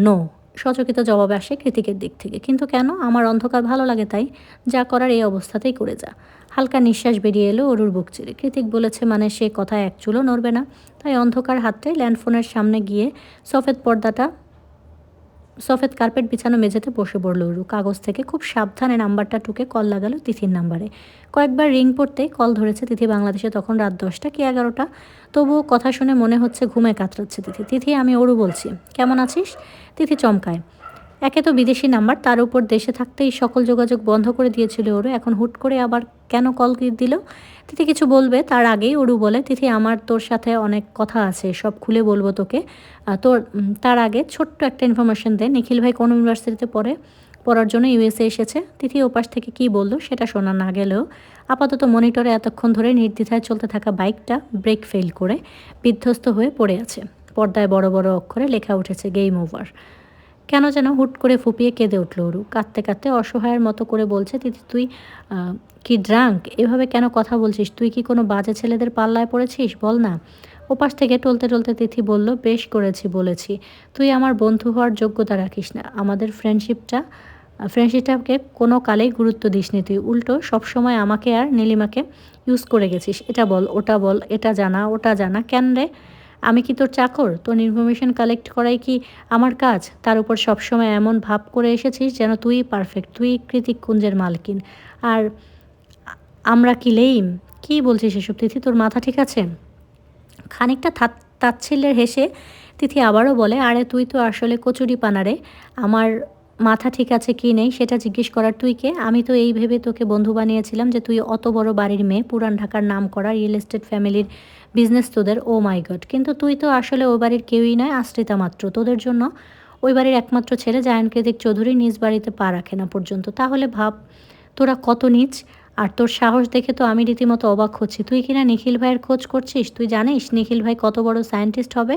নো, সচকিত জবাব আসে কৃতিকের দিক থেকে। কিন্তু কেন? আমার অন্ধকার ভালো লাগে তাই। যা করার এই অবস্থাতেই করে যা। হালকা নিঃশ্বাস বেরিয়ে এলো অরুর বুক চিরে। কৃতিক বলেছে মানে সে কথা এক চুলও নড়বে না। তাই অন্ধকার হাতটাই ল্যান্ডফোনের সামনে গিয়ে সফেদ কার্পেট বিছানো মেঝেতে বসে পড়ল অরু। কাগজ থেকে খুব সাবধানে নাম্বারটা টুকে কল লাগালো তিথির নাম্বারে। কয়েকবার রিং পড়তেই কল ধরেছে তিথি। বাংলাদেশে তখন রাত 10টা কি 11টা। তবুও কথা শুনে মনে হচ্ছে ঘুমে কাতরাচ্ছে তিথি। তিথি, আমি অরু বলছি, কেমন আছিস? তিথি চমকায়। একে তো বিদেশি নাম্বার, তার উপর দেশে থাকতেই সকল যোগাযোগ বন্ধ করে দিয়েছিল ওরু। এখন হুট করে আবার কেন কল দিল? তিথি কিছু বলবে তার আগেই অরু বলে, তিথি আমার তোর সাথে অনেক কথা আছে, সব খুলে বলবো তোকে। তার আগে ছোট্ট একটা ইনফরমেশন দে, নিখিল ভাই কোন ইউনিভার্সিটিতে পড়ার জন্য ইউএসএ এসেছে। তিথি ওপাশ থেকে কি বললো সেটা শোনা না গেলেও আপাতত মনিটরে এতক্ষণ ধরে নির্দ্বিধায় চলতে থাকা বাইকটা ব্রেক ফেল করে বিধ্বস্ত হয়ে পড়ে আছে। পর্দায় বড় বড় অক্ষরে লেখা উঠেছে, গেম ওভার। কেন যেন হুট করে ফুঁপিয়ে কেঁদে উঠল অরু। কাঁদতে কাঁদতে অসহায়ের মতো করে বলছে, তিথি তুই কি ড্রাঙ্ক? এভাবে কেন কথা বলছিস? তুই কি কোনো বাজে ছেলেদের পাল্লায় পড়েছিস? বল না। ওপাশ থেকে টলতে টলতে তিথি বলল, বেশ করেছি বলেছি। তুই আমার বন্ধু হওয়ার যোগ্যতা রাখিস না। আমাদের ফ্রেন্ডশিপটাকে কোনো কালেই গুরুত্ব দিসনি তুই। উল্টো সবসময় আমাকে আর নীলিমাকে ইউজ করে গেছিস। এটা বল, ওটা বল, এটা জানা, ওটা জানা। কেন রে? আমি কি তোর চাকর? তোর ইনফরমেশন কালেক্ট করাই কি আমার কাজ? তার উপর সবসময় এমন ভাব করে এসেছিস যেন তুইই পারফেক্ট, তুই কৃতিক কুঞ্জের মালকিন। আর আমরা কি লেইম? কী বলছিস এসব তিথি? তোর মাথা ঠিক আছে? খানিকটা তাচ্ছিল্যের হেসে তিথি আবারও বলে, আরে তুই তো আসলে কচুরিপানা রে। আমার মাথা ঠিক আছে কি নেই সেটা জিজ্ঞেস করার তুই কে? আমি তো এই ভেবে তোকে বন্ধু বানিয়েছিলাম যে তুই অত বড় বাড়ির মেয়ে, পুরান ঢাকার নামকরা রিয়েল এস্টেট ফ্যামিলির বিজনেস তোদের, ও মাই গড! কিন্তু তুই তো আসলে ওই বাড়ির কেউই নয়, আশ্রিতা মাত্র। তোদের জন্য ওই বাড়ির একমাত্র ছেলে জায়ান কৃতিক চৌধুরী নিজ বাড়িতে পা রাখে না পর্যন্ত। তাহলে ভাব তোরা কত নীচ। আর তোর সাহস দেখে তো আমি রীতিমতো অবাক হচ্ছি। তুই কিনা নিখিল ভাইয়ের খোঁজ করছিস? তুই জানিস নিখিল ভাই কত বড় সায়েন্টিস্ট হবে?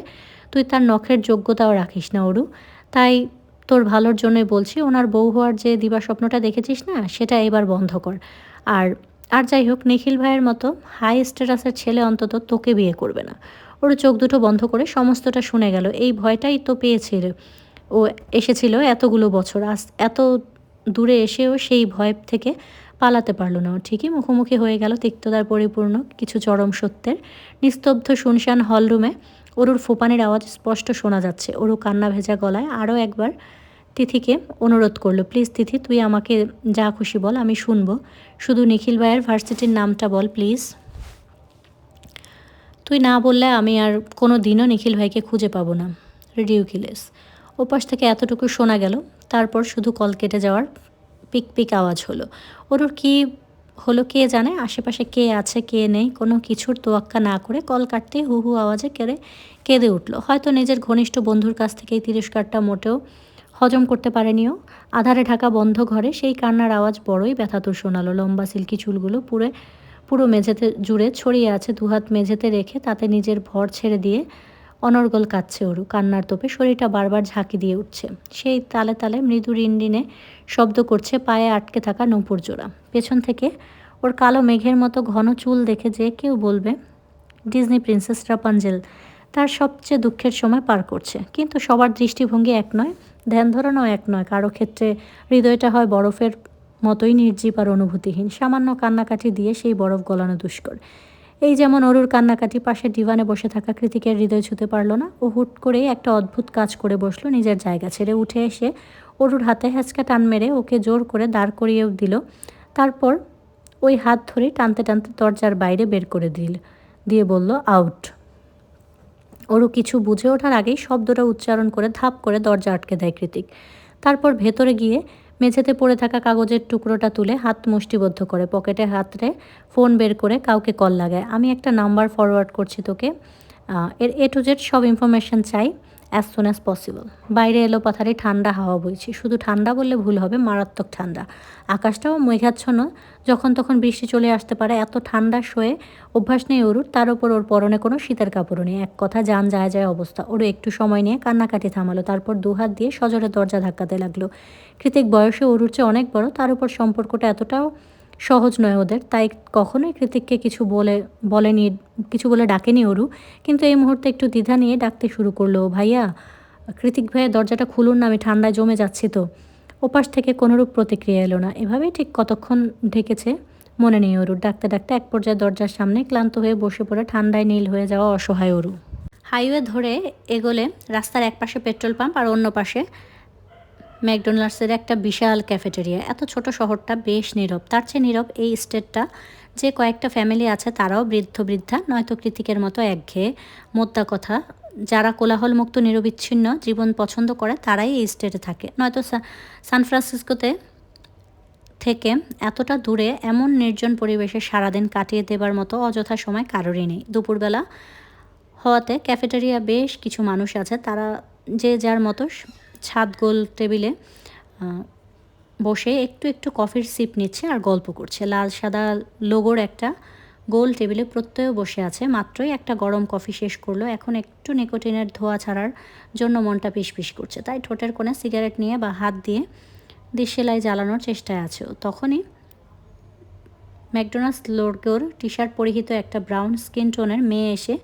তুই তার নখের যোগ্যতাও রাখিস না অরু। তাই তোর ভালোর জন্যই বলছি, ওনার বউ হওয়ার যে দিবাস্বপ্নটা দেখেছিস না, সেটা এবার বন্ধ কর। আর আর যাই হোক, নিখিল ভাইয়ের মতো হাই স্ট্যাটাসের ছেলে অন্তত তোকে বিয়ে করবে না। ওর চোখ দুটো বন্ধ করে সমস্তটা শুনে গেল। এই ভয়টাই তো পেয়েছিল। ও এসেছিল এতগুলো বছর, আজ এত দূরে এসেও সেই ভয় থেকে পালাতে পারল না। ও ঠিকই মুখোমুখি হয়ে গেল তিক্ততার পরিপূর্ণ কিছু চরম সত্যের। নিস্তব্ধ শুনশান হলরুমে অরুর ফোপানির আওয়াজ স্পষ্ট শোনা যাচ্ছে। অরু কান্না ভেজা গলায় আরও একবার তিথিকে অনুরোধ করলো, প্লিজ তিথি, তুই আমাকে যা খুশি বল, আমি শুনবো। শুধু নিখিল ভাইয়ের ভার্সিটির নামটা বল প্লিজ। তুই না বললে আমি আর কোনো দিনও নিখিল ভাইকে খুঁজে পাবো না। রিডিউকিলেস। ওপাশ থেকে এতটুকু শোনা গেল। তারপর শুধু কল কেটে যাওয়ার পিক পিক আওয়াজ হলো। ওর কি হলো কে জানে? আশেপাশে কে আছে কে নেই কোনো কিছুর তোয়াক্কা না করে কল কাটতেই হু হু আওয়াজে কেঁদে উঠল। হয়তো নিজের ঘনিষ্ঠ বন্ধুর কাছ থেকে এই তিরস্কারটা মোটেও হজম করতে পারেনিও। আধারে ঢাকা বন্ধ ঘরে সেই কান্নার আওয়াজ বড়ই ব্যথাতুর শোনালো। লম্বা সিল্কি চুলগুলো পুরো মেঝেতে জুড়ে ছড়িয়ে আছে। দুহাত মেঝেতে রেখে তাতে নিজের ভর ছেড়ে দিয়ে অনর্গল কাঁদছে অরু। কান্নার তোপে শরীরটা বারবার ঝাঁকি দিয়ে উঠছে। সেই তালে তালে মৃদু রিনরিনে শব্দ করছে পায়ে আটকে থাকা নূপুর জোড়া। পেছন থেকে ওর কালো মেঘের মতো ঘন চুল দেখে যে কেউ বলবে ডিজনি প্রিন্সেস রাপাঞ্জেল তার সবচেয়ে দুঃখের সময় পার করছে। কিন্তু সবার দৃষ্টিভঙ্গি এক নয়, ধ্যান ধারণাও এক নয়। কারো ক্ষেত্রে হৃদয়টা হয় বরফের মতোই নির্জীব আর অনুভূতিহীন। সামান্য কান্নাকাটি দিয়ে সেই বরফ গলানো দুষ্কর। এই যেমন অরুর কান্নাকাটি পাশে ডিভানে বসে থাকা কৃতিকের হৃদয় ছুঁতে পারল না। ও হুট করেই একটা অদ্ভুত কাজ করে বসলো। নিজের জায়গা ছেড়ে উঠে এসে অরুর হাতে হ্যাঁচকা টান মেরে ওকে জোর করে দাঁড় করিয়েও দিল। তারপর ওই হাত ধরে টানতে টানতে দরজার বাইরে বের করে দিয়ে বলল, আউট। অরু কিছু বুঝে ওঠার আগেই শব্দটা উচ্চারণ করে ধাপ করে দরজা আটকে দেয় কৃতিক। তারপর ভেতরে গিয়ে মেঝেতে পড়ে থাকা কাগজের টুকরোটা তুলে হাত মুষ্টিবদ্ধ করে পকেটে হাতরে ফোন বের করে কাউকে কল লাগায়। আমি একটা নাম্বার ফরওয়ার্ড করছি তোকে, এর এ টু জেড সব ইনফরমেশান চাই অ্যাজ সুন অ্যাজ পসিবল। বাইরে এলো পাথারে ঠান্ডা হাওয়া বইছে। শুধু ঠান্ডা বললে ভুল হবে, মারাত্মক ঠান্ডা। আকাশটাও মেঘাচ্ছন্ন, যখন তখন বৃষ্টি চলে আসতে পারে। এত ঠান্ডা সয়ে অভ্যাস নেই অরুর, তার ওপর ওর পরনে কোনো শীতের কাপড়ও নেই। এক কথা যান যায় যায় অবস্থা। ওরও একটু সময় নিয়ে কান্নাকাটি থামালো। তারপর দুহাত দিয়ে সজোরে দরজা ধাক্কাতে লাগলো। কৃতিক বয়সে অরুর চেয়ে অনেক বড়, তার উপর সম্পর্কটা এতটাও সহজ নয় ওদের। তাই কখনোই কৃতিককে কিছু বলে ডাকেনি অরু। কিন্তু এই মুহূর্তে একটু দ্বিধা নিয়ে ডাকতে শুরু করলো, ভাইয়া, কৃতিক ভাইয়া দরজাটা খুলুন না, আমি ঠান্ডায় জমে যাচ্ছি তো। ওপাশ থেকে কোনোরূপ প্রতিক্রিয়া এলো না। এভাবেই ঠিক কতক্ষণ ঢেকেছে মনে নেই অরুর। ডাকতে ডাকতে এক পর্যায়ে দরজার সামনে ক্লান্ত হয়ে বসে পড়ে ঠান্ডায় নীল হয়ে যাওয়া অসহায় অরু। হাইওয়ে ধরে এগোলে রাস্তার এক পাশে পেট্রোল পাম্প আর অন্য পাশে ম্যাকডোনাল্ডসের একটা বিশাল ক্যাফেটেরিয়া। এত ছোট শহরটা বেশ নীরব। তার চেয়ে নীরব এই স্টেটটা। যে কয়েকটা ফ্যামিলি আছে তারাও বৃদ্ধ বৃদ্ধা, নয়তো কৃতিকের মতো একঘেয়ে মোদ্দা কথা। যারা কোলাহলমুক্ত নিরবিচ্ছিন্ন জীবন পছন্দ করে তারাই এই স্টেটে থাকে। নয়তো সান ফ্রান্সিসকোতে থেকে এতটা দূরে এমন নির্জন পরিবেশে সারাদিন কাটিয়ে দেবার মতো অযথা সময় কারোরই নেই। দুপুরবেলা হওয়াতে ক্যাফেটেরিয়া বেশ কিছু মানুষ আছে, তারা যে যার মতো ছাদ গোল টেবিলে বসে একটু একটু কফির সিপ নিচ্ছে আর গল্প করছে। লাল সাদা লোগোর একটা গোল টেবিলে প্রত্যয় বসে আছে, মাত্রই একটা গরম কফি শেষ করলো। এখন একটু নিকোটিনের ধোঁয়া ছাড়ার জন্য মনটা পিশপিশ করছে, তাই ঠোঁটের কোণে সিগারেট নিয়ে বা হাত দিয়ে দেশলাই জ্বালানোর চেষ্টায় আছে। তখনই ম্যাকডোনাল্ডস লোগোর টি শার্ট পরিহিত একটা ব্রাউন স্কিন টোনের মেয়ে এসে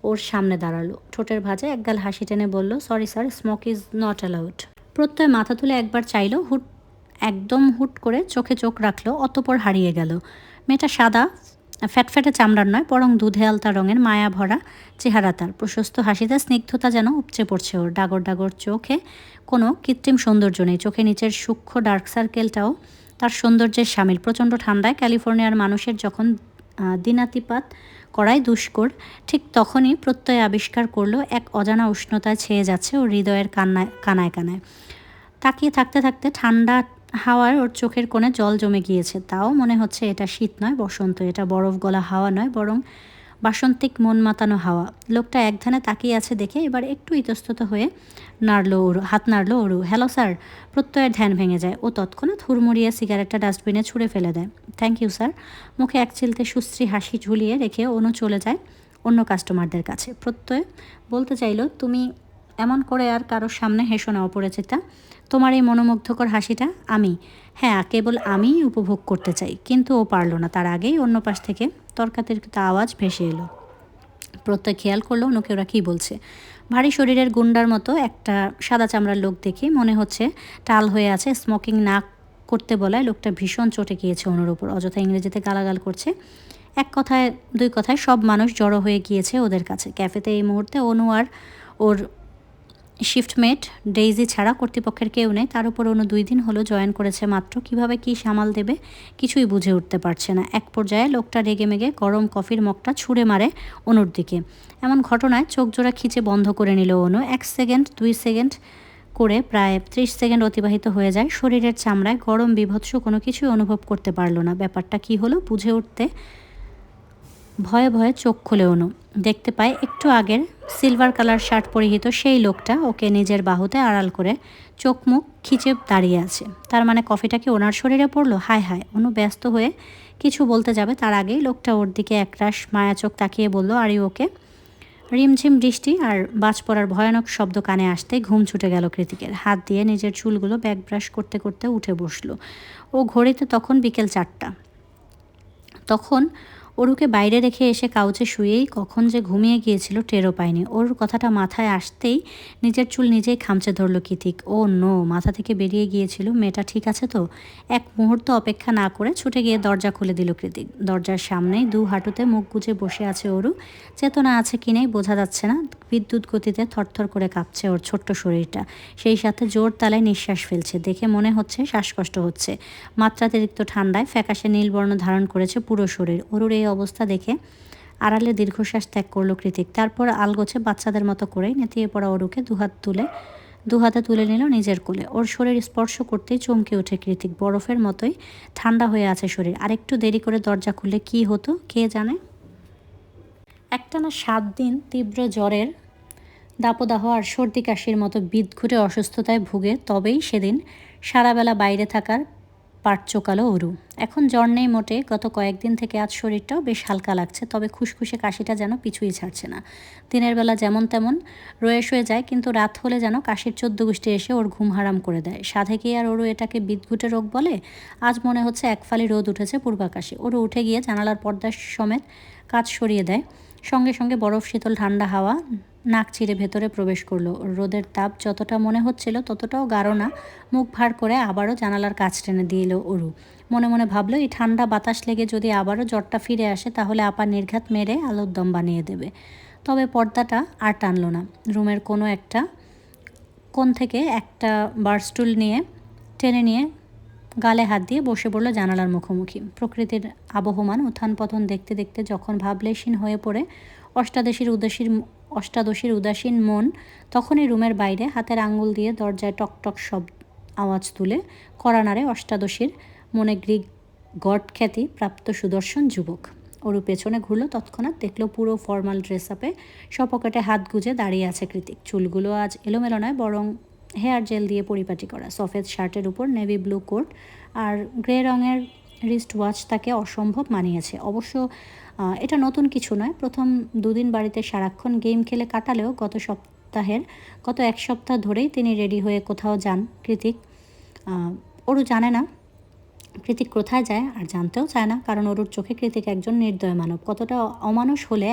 ওর সামনে দাঁড়ালো। ঠোঁটের ভাঁজে একগাল হাসি টেনে বলল, sorry sir, smoke is not allowed. প্রত্যয় মাথা তুলে একবার চাইলো, একদম হুট করে চোখে চোখ রাখলো, অতঃপর হারিয়ে গেল। মেয়েটা সাদা ফ্যাটফ্যাটে চামড়ার নয়, বরং দুধে আলতা রঙের, মায়া ভরা চেহারা তার। প্রশস্ত হাসিতে স্নিগ্ধতা যেন উপচে পড়ছে ওর। ডাগর ডাগর চোখে কোনো কৃত্রিম সৌন্দর্য নেই, চোখে নিচের সূক্ষ্ম ডার্ক সার্কেলটাও তার সৌন্দর্যের সামিল। প্রচণ্ড ঠান্ডায় ক্যালিফোর্নিয়ার মানুষের যখন দিনাতিপাত করাই দুষ্কর, ঠিক তখনই প্রত্যয় আবিষ্কার করলো এক অজানা উষ্ণতায় ছেয়ে যাচ্ছে ওর হৃদয়ের কানায় কানায়। তাকিয়ে থাকতে থাকতে ঠান্ডা হাওয়ার ওর চোখের কোণে জল জমে গিয়েছে। তাও মনে হচ্ছে এটা শীত নয়, বসন্ত। এটা বরফ গলা হাওয়া নয়, বরং বাসন্তিক মন মাতানো হাওয়া। লোকটা এক ধ্যানে তাকিয়ে আছে দেখে এবার একটু ইতস্তত হয়ে হাত নাড়লো ওরু। Hello sir. প্রত্যয়ের ধ্যান ভেঙে যায়। ও তৎক্ষণাৎ হুড়মুড়িয়ে সিগারেটটা ডাস্টবিনে ছুঁড়ে ফেলে দেয়। Thank you sir. মুখে এক চিলতে সুশ্রী হাসি ঝুলিয়ে রেখে অনু চলে যায় অন্য কাস্টমারদের কাছে। প্রত্যয় বলতে চাইল, তুমি এমন করে আর কারোর সামনে হেসো না অপরিচিতা। তোমার এই মনোমুগ্ধকর হাসিটা হ্যাঁ, কেবল আমিই উপভোগ করতে চাই। কিন্তু ও পারল না। তার আগেই অন্য পাশ থেকে তর্কাতর্কিত আওয়াজ ভেসে এলো। প্রত্যয় খেয়াল করলো অনুকে ওরা কী বলছে। ভারী শরীরের গুন্ডার মতো একটা সাদা চামড়ার লোক দেখে মনে হচ্ছে টাল হয়ে আছে। স্মোকিং না করতে বলায় লোকটা ভীষণ চটে গিয়েছে অনুর ওপর। অযথা ইংরেজিতে গালাগাল করছে। এক কথায় দুই কথায় সব মানুষ জড়ো হয়ে গিয়েছে ওদের কাছে। ক্যাফেতে এই মুহূর্তে অনু আর ওর শিফটমেট ডেইজি ছাড়া কর্তৃপক্ষের কেউ নেই। তার উপর অনু 2 দিন হলো জয়েন করেছে মাত্র। কিভাবে কি সামাল দেবে কিছুই বুঝে উঠতে পারছে না। এক পর্যায়ে লোকটা রেগে মেগে গরম কফির মগটা ছুঁড়ে মারে অনুর দিকে। এমন ঘটনায় চোখ জোড়া খিচে বন্ধ করে নিল অনু। 1 সেকেন্ড 2 সেকেন্ড করে প্রায় 30 সেকেন্ড অতিবাহিত হয়ে যায়। শরীরের চামড়ায় গরম বিভৎস কোনো কিছুই অনুভব করতে পারল না। ব্যাপারটা কি হলো বুঝে উঠতে ভয়ে ভয়ে চোখ খুলে অনু দেখতে পায় একটু আগের সিলভার কালার শার্ট পরিহিত সেই লোকটা ওকে নিজের বাহুতে আড়াল করে চোখ মুখ খিচে দাঁড়িয়ে আছে। তার মানে কফিটা কি ওনার শরীরে পড়লো? হায় হায়। অনু ব্যস্ত হয়ে কিছু বলতে যাবে, তার আগেই লোকটা ওর দিকে একরাশ মায়া চোখ তাকিয়ে বলল, আরে ওকে? রিমঝিম বৃষ্টি আর বাজ পড়ার ভয়ানক শব্দ কানে আসতেই ঘুম ছুটে গেল কৃতিকের। হাত দিয়ে নিজের চুলগুলো ব্যাক ব্রাশ করতে করতে উঠে বসলো। ও ঘড়িতে তখন বিকেল 4টা। তখন অরুকে বাইরে রেখে এসে কাউচে শুয়েই কখন যে ঘুমিয়ে গিয়েছিল টেরও পায়নি। ওর কথাটা মাথায় আসতেই নিজের চুল নিজেই খামচে ধরল কৃতিক। ও নো, মাথা থেকে বেরিয়ে গিয়েছিল। মেয়েটা ঠিক আছে তো? এক মুহূর্ত অপেক্ষা না করে ছুটে গিয়ে দরজা খুলে দিল কৃতিক। দরজার সামনেই 2 হাঁটুতে মুখ গুজে বসে আছে অরু। চেতনা আছে কি নেই বোঝা যাচ্ছে না। বিদ্যুৎ গতিতে থরথর করে কাঁপছে ওর ছোট্ট শরীরটা। সেই সাথে জোর তালায় নিঃশ্বাস ফেলছে। দেখে মনে হচ্ছে শ্বাসকষ্ট হচ্ছে। মাত্রাতিরিক্ত ঠান্ডায় ফ্যাকাশে নীলবর্ণ ধারণ করেছে পুরো শরীর। অরুর এই অবস্থা দেখে আড়ালে দীর্ঘশ্বাস ত্যাগ করলো কৃতিক। তারপর আলগোছে বাচ্চাদের মতো করেই নেতিয়ে পড়া অরুকে দু হাতে তুলে নিল নিজের কোলে। ওর শরীর স্পর্শ করতেই চমকে ওঠে কৃতিক। বরফের মতোই ঠান্ডা হয়ে আছে শরীর। আরেকটু দেরি করে দরজা খুললে কি হতো কে জানে। একটানা 7 দিন তীব্র জ্বরের দাপদাহ আর সর্দি কাশির মতো বিদঘুটে অসুস্থতায় ভুগে তবেই সেদিন সারাবেলা বাইরে থাকার পাট চোকালো অরু। এখন জ্বর নেই মোটে। গত কয়েকদিন থেকে আজ শরীরটাও বেশ হালকা লাগছে, তবে খুশখুশে কাশিটা যেন পিছুই ছাড়ছে না। দিনের বেলা যেমন তেমন রয়ে শুয়ে যায়, কিন্তু রাত হলে যেন কাশির 14 গোষ্ঠী এসে ওর ঘুম হারাম করে দেয়। সাধে কি আর অরু এটাকে বিদঘুটে রোগ বলে? আজ মনে হচ্ছে এক ফালি রোদ উঠেছে পূর্বাকাশে। অরু উঠে গিয়ে জানালার পর্দা সমেত কাঁচ সরিয়ে দেয়। সঙ্গে সঙ্গে বরফ শীতল ঠান্ডা হাওয়া নাক চিরে ভেতরে প্রবেশ করলো। রোদের তাপ যতটা মনে হচ্ছিল ততটাও গাঢ় না। মুখ ভার করে আবারও জানালার কাছ টেনে দিল অরু। মনে মনে ভাবলো, এই ঠান্ডা বাতাস লেগে যদি আবারও জ্বরটা ফিরে আসে তাহলে আপা নির্ঘাত মেরে আলুর দম বানিয়ে দেবে। তবে পর্দাটা আর টানলো না। রুমের কোণ থেকে একটা বারস্টুল টেনে নিয়ে গালে হাত দিয়ে বসে পড়ল জানালার মুখোমুখি। প্রকৃতির আবহমান উত্থান পতন দেখতে দেখতে যখন ভাবলেশীন হয়ে পড়ে অষ্টাদশীর উদাসীন মন, তখনই রুমের বাইরে হাতের আঙ্গুল দিয়ে দরজায় টকটক সব আওয়াজ তুলে কড়া নাড়ে অষ্টাদশীর মনে গ্রিক গড খ্যাতি প্রাপ্ত সুদর্শন যুবক। অরু পেছনে ঘুরলো। তৎক্ষণাৎ দেখলো পুরো ফর্মাল ড্রেস আপে সপকেটে হাত গুজে দাঁড়িয়ে আছে কৃতিক। চুলগুলো আজ এলোমেলো নয়, বরং হেয়ার জেল দিয়ে পরিপাটি করা। সফেদ শার্টের উপর নেভি ব্লু কোট আর গ্রে রঙের রিস্ট ওয়াচ তাকে অসম্ভব মানিয়েছে। অবশ্য এটা নতুন কিছু নয়। প্রথম 2 দিন বাড়িতে সারাক্ষণ গেম খেলে কাটালেও গত 1 সপ্তাহ ধরেই তিনি রেডি হয়ে কোথাও যান কৃতিক। ওরও জানে না কৃতিক কোথায় যায়, আর জানতেও চায় না, কারণ ওর চোখে কৃতিক একজন নির্দয় মানব। কতটা অমানুষ হলে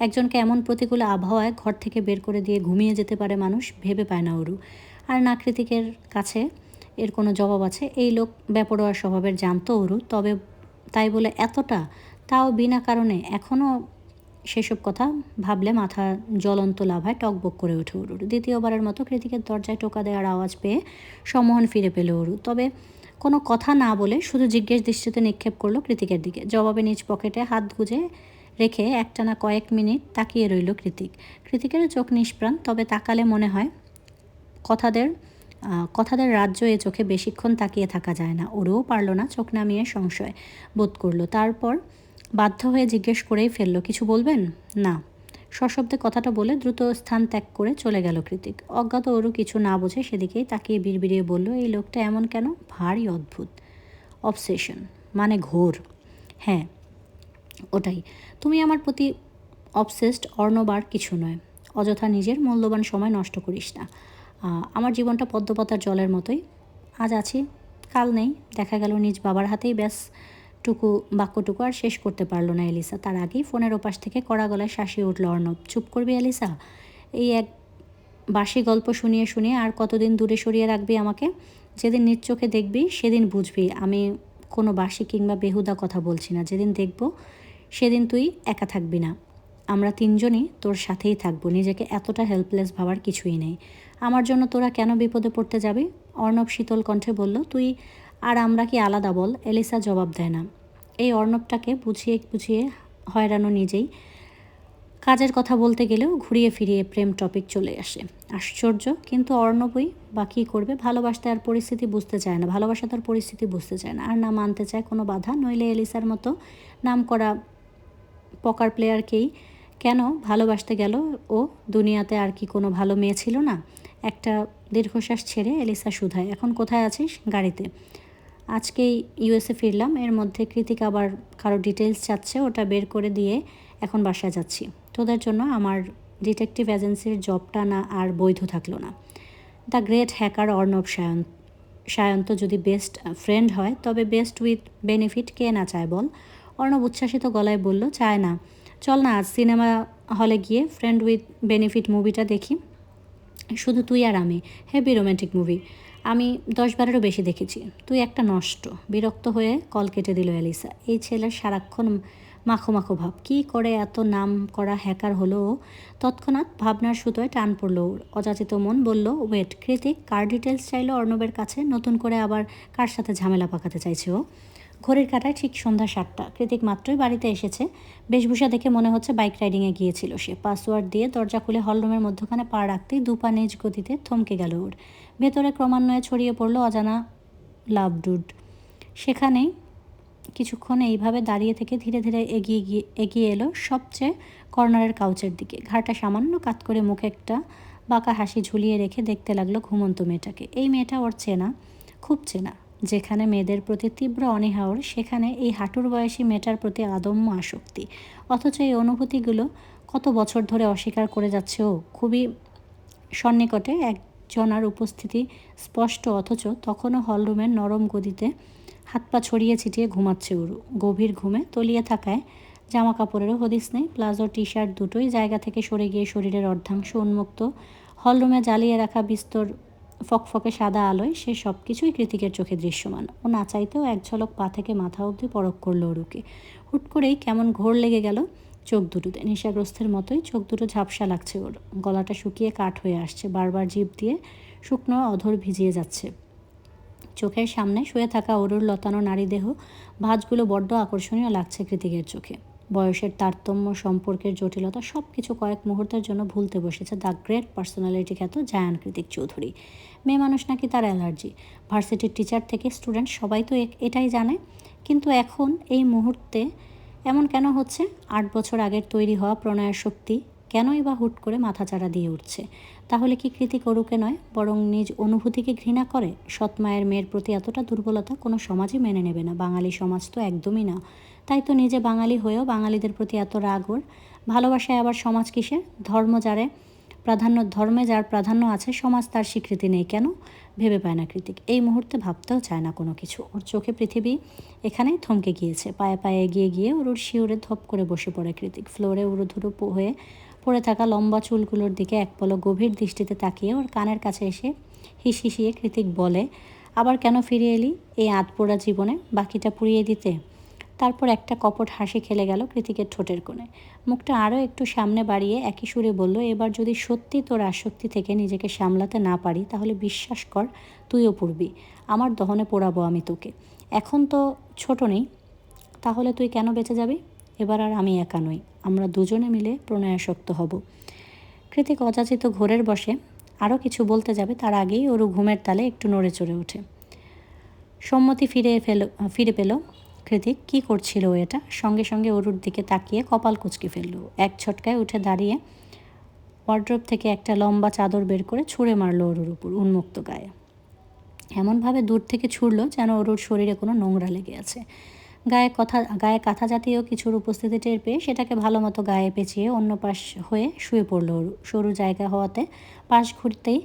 একজনকে এমন প্রতিকূল আবহাওয়ায় ঘর থেকে বের করে দিয়ে ঘুমিয়ে যেতে পারে মানুষ, ভেবে পায় না ওরু। আর না কৃতিকের কাছে এর কোনো জবাব আছে। এই লোক বেপরোয়া স্বভাবের জানতো ওরু, তবে তাই বলে এতটা, তাও বিনা কারণে। এখনও সেসব কথা ভাবলে মাথা জ্বলন্ত লাভায় টকবক করে ওঠে ওরুর। দ্বিতীয়বারের মতো কৃতিকের দরজায় টোকা দেওয়ার আওয়াজ পেয়ে সম্মোহন ফিরে পেল ওরু। তবে কোনো কথা না বলে শুধু জিজ্ঞেস দৃষ্টিতে নিক্ষেপ করলো কৃতিকের দিকে। জবাবে নিজ পকেটে হাত গুজে রেখে একটানা কয়েক মিনিট তাকিয়ে রইল কৃতিকের চোখ নিষ্প্রাণ, তবে তাকালে মনে হয় কথাদের রাজ্য এ চোখে বেশিক্ষণ তাকিয়ে থাকা যায় না। ওরও পারল না চোখ নামিয়ে সংশয় বোধ করলো। তারপর বাধ্য হয়ে জিজ্ঞেস করেই ফেললো, কিছু বলবেন? না। সশব্দে কথাটা বলে দ্রুত স্থান ত্যাগ করে চলে গেল কৃতিক। অজ্ঞাত ওরও কিছু না বোঝে সেদিকেই তাকিয়ে বিড়বিড়িয়ে বলল, এই লোকটা এমন কেন? ভারী অদ্ভুত। অবসেশন মানে ঘোর। হ্যাঁ, ওটাই। তুমি আমার প্রতি অবসেসড। অর্ণবার কিছু নয়। অযথা নিজের মূল্যবান সময় নষ্ট করিস না। আমার জীবনটা পদ্মপাতার জলের মতোই। আজ আছি, কাল নেই। দেখা গেল নিজ বাবার হাতেই বাক্যটুকু আর শেষ করতে পারল না এলিসা। তার আগেই ফোনের ওপাশ থেকে কড়া গলায় শাসিয়ে উঠল অর্ণব, চুপ করবি এলিসা? এই এক বাসি গল্প শুনিয়ে শুনিয়ে আর কতদিন দূরে সরিয়ে রাখবি আমাকে? যেদিন নিজ চোখে দেখবি সেদিন বুঝবি আমি কোনো বাসি কিংবা বেহুদা কথা বলছি না। যেদিন দেখব সেদিন তুই একা থাকবি না, আমরা 3 জনই তোর সাথেই থাকবো। নিজেকে এতটা হেল্পলেস ভাবার কিছুই নেই। আমার জন্য তোরা কেন বিপদে পড়তে যাবি? অর্ণব শীতল কণ্ঠে বলল, তুই আর আমরা কি আলাদা বল? এলিসা জবাব দেয় না। এই অর্ণবটাকে বুঝিয়ে হয়রানো নিজেই। কাজের কথা বলতে গেলেও ঘুরিয়ে ফিরিয়ে প্রেম টপিক চলে আসে। আশ্চর্য, কিন্তু অর্ণবই বা কী করবে? ভালোবাসা তার পরিস্থিতি বুঝতে চায় না, আর না মানতে চায় কোনো বাধা। নইলে এলিসার মতো নামকরা পকার প্লেয়ারকেই কেন ভালোবাসতে গেল ও? দুনিয়াতে আর কি কোনো ভালো মেয়ে ছিল না? একটা দীর্ঘশ্বাস ছেড়ে এলিসা শুধায়, এখন কোথায় আছিস? গাড়িতে। আজকেই ইউএসএ ফিরলাম। এর মধ্যে কৃতিক আবার কারো ডিটেলস চাচ্ছে, ওটা বের করে দিয়ে এখন বাসায় যাচ্ছি। তোদের জন্য আমার ডিটেকটিভ এজেন্সির জবটা না আর বৈধ থাকলো না। The great hacker Arnab Sayanta যদি বেস্ট ফ্রেন্ড হয়, তবে বেস্ট উইথ বেনিফিট কে না চায় বল? অর্ণব উচ্ছ্বাসিত গলায় বলল, চায় না? চল না আজ সিনেমা হলে গিয়ে ফ্রেন্ড উইথ বেনিফিট মুভিটা দেখি, শুধু তুই আর আমি। Heavy romantic movie. আমি 10-12-এরও বেশি দেখেছি। তুই একটা নষ্ট। বিরক্ত হয়ে কল কেটে দিল এলিসা। এই ছেলের সারাক্ষণ মাখো মাখো ভাব। কী করে এত নাম করা হ্যাকার হলো ও? তৎক্ষণাৎ ভাবনার সুতোয় টান পড়ল ওর। অযাচিত মন বলল, ওয়েট, কৃতিক কার ডিটেলস চাইলো অর্ণবের কাছে? নতুন করে আবার কার সাথে ঝামেলা পাকাতে চাইছে ও? ঘড়ির কাঁটায় ঠিক সন্ধ্যা 7টা। কৃতিক মাত্রই বাড়িতে এসেছে। বেশভূষা দেখে মনে হচ্ছে বাইক রাইডিংয়ে গিয়েছিল সে। পাসওয়ার্ড দিয়ে দরজা খুলে হলরুমের মধ্যখানে পা রাখতেই দুপা নিজ গতিতে থমকে গেল ওর। ভেতরে ক্রমান্বয়ে ছড়িয়ে পড়ল অজানা লাভডুড। সেখানেই কিছুক্ষণ এইভাবে দাঁড়িয়ে থেকে ধীরে ধীরে এগিয়ে এলো সবচেয়ে কর্নারের কাউচের দিকে। ঘাড়টা সামান্য কাত করে মুখে একটা বাঁকা হাসি ঝুলিয়ে রেখে দেখতে লাগলো ঘুমন্ত মেয়েটাকে। এই মেয়েটা ওর চেনা, খুব চেনা। যেখানে মেয়েদের প্রতি তীব্র অনীহা ওর, সেখানে এই হাঁটুর বয়সী মেয়েটার প্রতি আদম্য আসক্তি। অথচ এই অনুভূতিগুলো কত বছর ধরে অস্বীকার করে যাচ্ছে ও। খুবই সন্নিকটে একজনার উপস্থিতি স্পষ্ট, অথচ তখনও হলরুমের নরম গদিতে হাত পা ছড়িয়ে ছিটিয়ে ঘুমাচ্ছে উরু। গভীর ঘুমে তলিয়ে থাকায় জামা কাপড়েরও হদিস নেই। প্লাজো টি শার্ট দুটোই জায়গা থেকে সরে গিয়ে শরীরের অর্ধাংশ উন্মুক্ত। হলরুমে জ্বালিয়ে রাখা বিস্তর ফকফকে সাদা আলোয় সে সব কিছুই কৃতিকের চোখে দৃশ্যমান। ও না চাইতেও এক ঝলক পা থেকে মাথা অবধি পরখ করল ওরুকে। হুট করেই কেমন ঘোর লেগে গেল চোখ দুটোতে। নেশাগ্রস্তের মতোই চোখ দুটো ঝাপসা লাগছে ওর। গলাটা শুকিয়ে কাঠ হয়ে আসছে। বারবার জিভ দিয়ে শুকনো অধর ভিজিয়ে যাচ্ছে। চোখের সামনে শুয়ে থাকা অরুর লতানো নারী দেহ ভাঁজগুলো বড্ড আকর্ষণীয় লাগছে কৃতিকের চোখে। বয়সের তারতম্য, সম্পর্কের জটিলতা সব কিছু কয়েক মুহূর্তের জন্য ভুলতে বসেছে দ্য গ্রেট পার্সোনালিটি খ্যাত জায়ান কৃতিক চৌধুরী। মেয়ে মানুষ নাকি তার অ্যালার্জি। ভার্সিটির টিচার থেকে স্টুডেন্ট সবাই তো এটাই জানে। কিন্তু এখন এই মুহূর্তে এমন কেন হচ্ছে? 8 বছর আগের তৈরি হওয়া প্রণয়ের শক্তি কেনই বা হুট করে মাথাচাড়া দিয়ে উঠছে? তাহলে কি কৃতিক অরুকে নয় বরং নিজ অনুভূতিকে ঘৃণা করে? সৎ মায়ের মেয়ের প্রতি এতটা দুর্বলতা কোনো সমাজই মেনে নেবে না, বাঙালি সমাজ তো একদমই না। তাই তো নিজে বাঙালি হয়েও বাঙালিদের প্রতি এত রাগ ওর। ভালোবাসায় আবার সমাজ কিসের? ধর্মে যার প্রাধান্য আছে সমাজ তার স্বীকৃতি নেই কেন? ভেবে পায় না কৃতিক। এই মুহূর্তে ভাবতেও চায় না কোনো কিছু। ওর চোখে পৃথিবী এখানেই থমকে গিয়েছে। পায়ে পায়ে এগিয়ে গিয়ে ওর শিউরে ধপ করে বসে পড়ে কৃতিক। ফ্লোরে উড়োধুরো হয়ে পড়ে থাকা লম্বা চুলগুলোর দিকে এক পলক গভীর দৃষ্টিতে তাকিয়ে ওর কানের কাছে এসে হিসিয়ে কৃতিক বলে, আবার কেন ফিরে এলি এই আধপোড়া জীবনে? বাকিটা পুড়িয়ে দিতে? তারপর একটা কপট হাসি খেলে গেল কৃতিকের ঠোঁটের কোণে। মুখটা আরও একটু সামনে বাড়িয়ে একই সুরে বলল, এবার যদি সত্যি তোর আসক্তি থেকে নিজেকে সামলাতে না পারি তাহলে বিশ্বাস কর তুইও পুড়বি। আমার দহনে পোড়াবো আমি তোকে। এখন তো ছোট নেই, তাহলে তুই কেন বেঁচে যাবি? এবার আর আমি একা নই, আমরা দুজনে মিলে প্রণয়াসক্ত হব। কৃতিক অযাচিত ঘোরের বসে আরও কিছু বলতে যাবে তার আগেই ওর ঘুমের তালে একটু নড়ে চড়ে ওঠে। সম্মতি ফিরে পেল কৃতিক। কী করছিল এটা? সঙ্গে সঙ্গে অরুর দিকে তাকিয়ে কপাল কুঁচকে ফেলল। এক ছটকায় উঠে দাঁড়িয়ে ওয়ার্ড্রোব থেকে একটা লম্বা চাদর বের করে ছুঁড়ে মারল অরুর উপর উন্মুক্ত গায়ে। এমনভাবে দূর থেকে ছুড়ল যেন অরুর শরীরে কোনো নোংরা লেগে আছে। গায়ে কাঁথা জাতীয় কিছুর উপস্থিতি টের পেয়ে সেটাকে ভালো মতো গায়ে পেঁচিয়ে অন্য পাশ হয়ে শুয়ে পড়ল অরু। সরু জায়গা হওয়াতে পাশ ঘুরতেই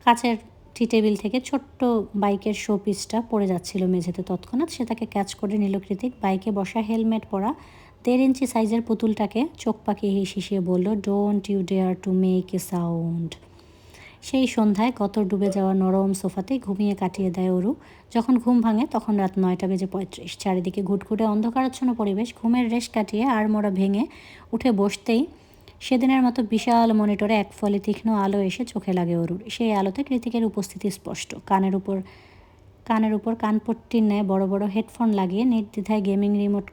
কাচের টি টেবিল থেকে ছোট্ট বাইকের শোপিসটা পড়ে যাচ্ছিল মেঝেতে। তৎক্ষণাৎ সেটাকে ক্যাচ করে নিল কৃতিক। বাইকে বসা হেলমেট পরা 1.5 ইঞ্চি সাইজের পুতুলটাকে চোখ পাকিয়ে হিসিয়ে বলল, don't you dare to make a sound. সেই সন্ধ্যায় গতর ডুবে যাওয়া নরম সোফাতে ঘুমিয়ে কাটিয়ে দেয় অরু। যখন ঘুম ভাঙে তখন রাত 9:35। চারিদিকে ঘুটঘুটে অন্ধকারাচ্ছন্ন পরিবেশ। ঘুমের রেশ কাটিয়ে আড়মোড়া ভেঙে উঠে বসতেই সেদিনের মতো বিশাল মনিটরে এক ফলে তীক্ষ্ণ আলো এসে চোখে লাগে অরুর। সেই আলোতে কৃতিকের উপস্থিতি স্পষ্ট। কানের উপর কানপট্টির ন্যায় বড় বড় হেডফোন লাগিয়ে নির্দ্বিধায় গেমিং রিমোট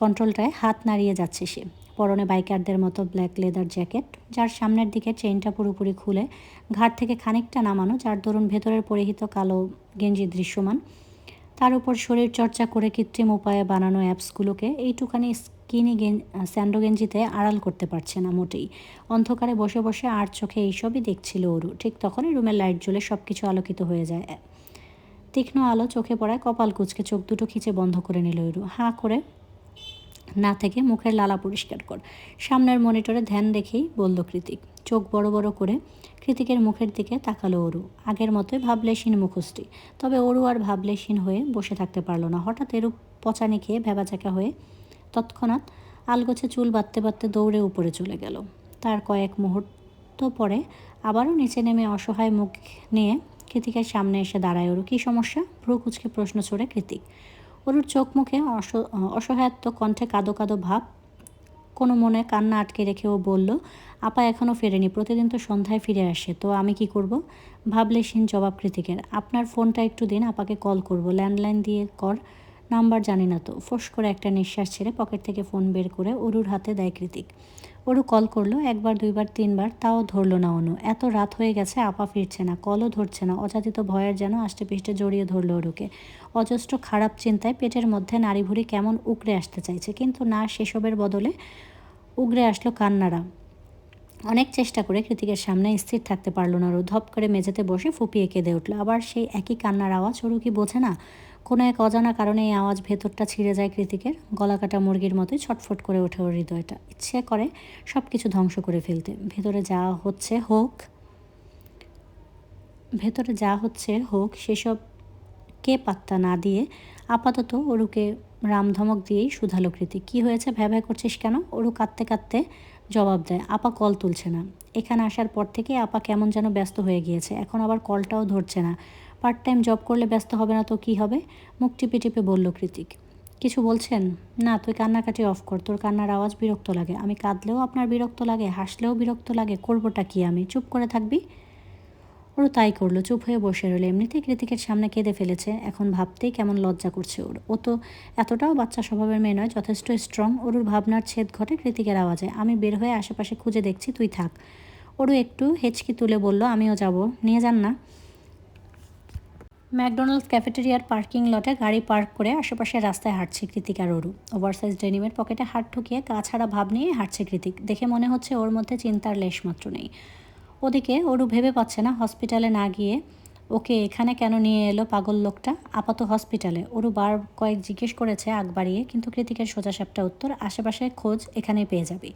কন্ট্রোলটায় হাত নাড়িয়ে যাচ্ছে সে। পরনে বাইকারদের মতো ব্ল্যাক লেদার জ্যাকেট, যার সামনের দিকে চেইনটা পুরোপুরি খুলে ঘাট থেকে খানিকটা নামানো, যার দরুন ভেতরের পরিহিত কালো গেঞ্জি দৃশ্যমান। তার উপর শরীর চর্চা করে কৃত্রিম উপায়ে বানানো অ্যাপসগুলোকে এইটুখানি স্কিনি স্যান্ডো গেঞ্জিতে আড়াল করতে পারছে না মোটেই। অন্ধকারে বসে বসে আর চোখে এইসবই দেখছিল অরু। ঠিক তখনই রুমের লাইট জ্বলে সব কিছু আলোকিত হয়ে যায়। তীক্ষ্ণ আলো চোখে পড়ায় কপাল কুঁচকে চোখ দুটো খিচে বন্ধ করে নিল অরু। হাঁ করে না থেকে মুখের লালা পরিষ্কার কর। সামনের মনিটরে ধ্যান রেখেই বলল কৃতিক। চোখ বড় বড় করে কৃতিকের মুখের দিকে তাকালো অরু। আগের মতোই ভাবলেশীন মুখশ্রী। তবে অরু আর ভাবলেশীন হয়ে বসে থাকতে পারল না। হঠাৎ এরূপ পচানি খেয়ে ভেবাচাকা হয়ে তৎক্ষণাৎ আলগোছে চুল বাঁধতে বাঁধতে দৌড়ে উপরে চলে গেল। তার কয়েক মুহূর্ত পরে আবারও নিচে নেমে অসহায় মুখ নিয়ে কৃতিকের সামনে এসে দাঁড়ায় অরু। কী সমস্যা? ভ্রু কুঁচকে প্রশ্ন ছড়ে কৃতিক। অরুর চোখ মুখে অসহায়ত্ব, কণ্ঠে কাঁদো কাঁদো ভাব। কোনো মনে কান্না আটকে রেখে ও বলল, আপা এখনও ফেরেনি, প্রতিদিন তো সন্ধ্যায় ফিরে আসে, তো আমি কি করব? ভাবলেশীন জবাব কৃতিকের। আপনার ফোনটা একটু দিন, আপাকে কল করব। ল্যান্ডলাইন দিয়ে কর, নাম্বার জানি না তো। ফোঁস করে একটা নিঃশ্বাস ছেড়ে পকেট থেকে ফোন বের করে অরুর হাতে দেয় কৃতিক। অরু কল করলো 1 বার 2 বার 3 বার, তাও ধরল না অনু। এত রাত হয়ে গেছে, আপা ফিরছে না, কলও ধরছে না। অযাচিত ভয়ের যেন আষ্টে পিষ্টে জড়িয়ে ধরল অরুকে। অজস্র খারাপ চিন্তায় পেটের মধ্যে নাড়িভুড়ি কেমন উগড়ে আসতে চাইছে, কিন্তু না, সেসবের বদলে উগড়ে আসলো কান্নারা। অনেক চেষ্টা করে কৃতিকের সামনে স্থির থাকতে পারল না অরু। ধপ করে মেঝেতে বসে ফুপিয়ে কেঁদে উঠল। আবার সেই একই কান্নার আওয়াজ। অরু কি বোঝে না? কোনো এক অজানা কারণে এই আওয়াজ ভেতরটা ছিঁড়ে যায় কৃতিকের। গলা কাটা মুরগির মতোই ছটফট করে ওঠে ওর হৃদয়টা। ইচ্ছে করে সব কিছু ধ্বংস করে ফেলতে। ভেতরে যা হচ্ছে হোক, সেসব কে পাত্তা না দিয়ে আপাতত অরুকে রামধমক দিয়েই শুধালো কৃতিক। কী হয়েছে? ভ্যাভ্যা করছিস কেন? অরু কাঁদতে কাঁদতে জবাব দেয়, আপা কল তুলছে না। এখানে আসার পর থেকে আপা কেমন যেন ব্যস্ত হয়ে গিয়েছে, এখন আবার কলটাও ধরছে না। পার্ট টাইম জব করলে ব্যস্ত হবে না তো কী হবে? মুখ টিপে টিপে বলল কৃতিক। কিছু বলছেন? না, তুই কান্নাকাটি অফ কর, তোর কান্নার আওয়াজ বিরক্ত লাগে। আমি কাঁদলেও আপনার বিরক্ত লাগে, হাসলেও বিরক্ত লাগে, করবোটা কি আমি? চুপ করে থাকবি? ওরও তাই করলো, চুপ হয়ে বসে রইল। এমনিতেই কৃতিকের সামনে কেঁদে ফেলেছে, এখন ভাবতেই কেমন লজ্জা করছে ওর। ও তো এতটাও বাচ্চা স্বভাবের মেয়ে নয়, যথেষ্ট স্ট্রং। ওরুর ভাবনার ছেদ ঘটে কৃতিকের আওয়াজে। আমি বের হয়ে আশেপাশে খুঁজে দেখছি, তুই থাক। ওরু একটু হেঁচকি তুলে বলল, আমিও যাব, নিয়ে যান না। ম্যাকডোনাল্ডস ক্যাফেটেরিয়ার পার্কিং লটে গাড়ি পার্ক করে আশেপাশে রাস্তায় হাঁটছে কৃতিক আর অরু। ওভারসাইজ ডেনিমের পকেটে হাত ঠুকিয়ে গা ছাড়া ভাব নিয়ে হাঁটছে কৃতিক। দেখে মনে হচ্ছে ওর মধ্যে চিন্তার লেশমাত্র নেই। ওদিকে ওরু ভেবে পাচ্ছে না হসপিটালে না গিয়ে ওকে এখানে কেন নিয়ে এলো পাগল লোকটা। আপাতত হসপিটালে ওরু বার কয়েক জিজ্ঞেস করেছে আগ বাড়িয়ে, কিন্তু কৃতিকের সোজাসাপটা উত্তর, আশেপাশে খোঁজ এখানেই পেয়ে যাবি।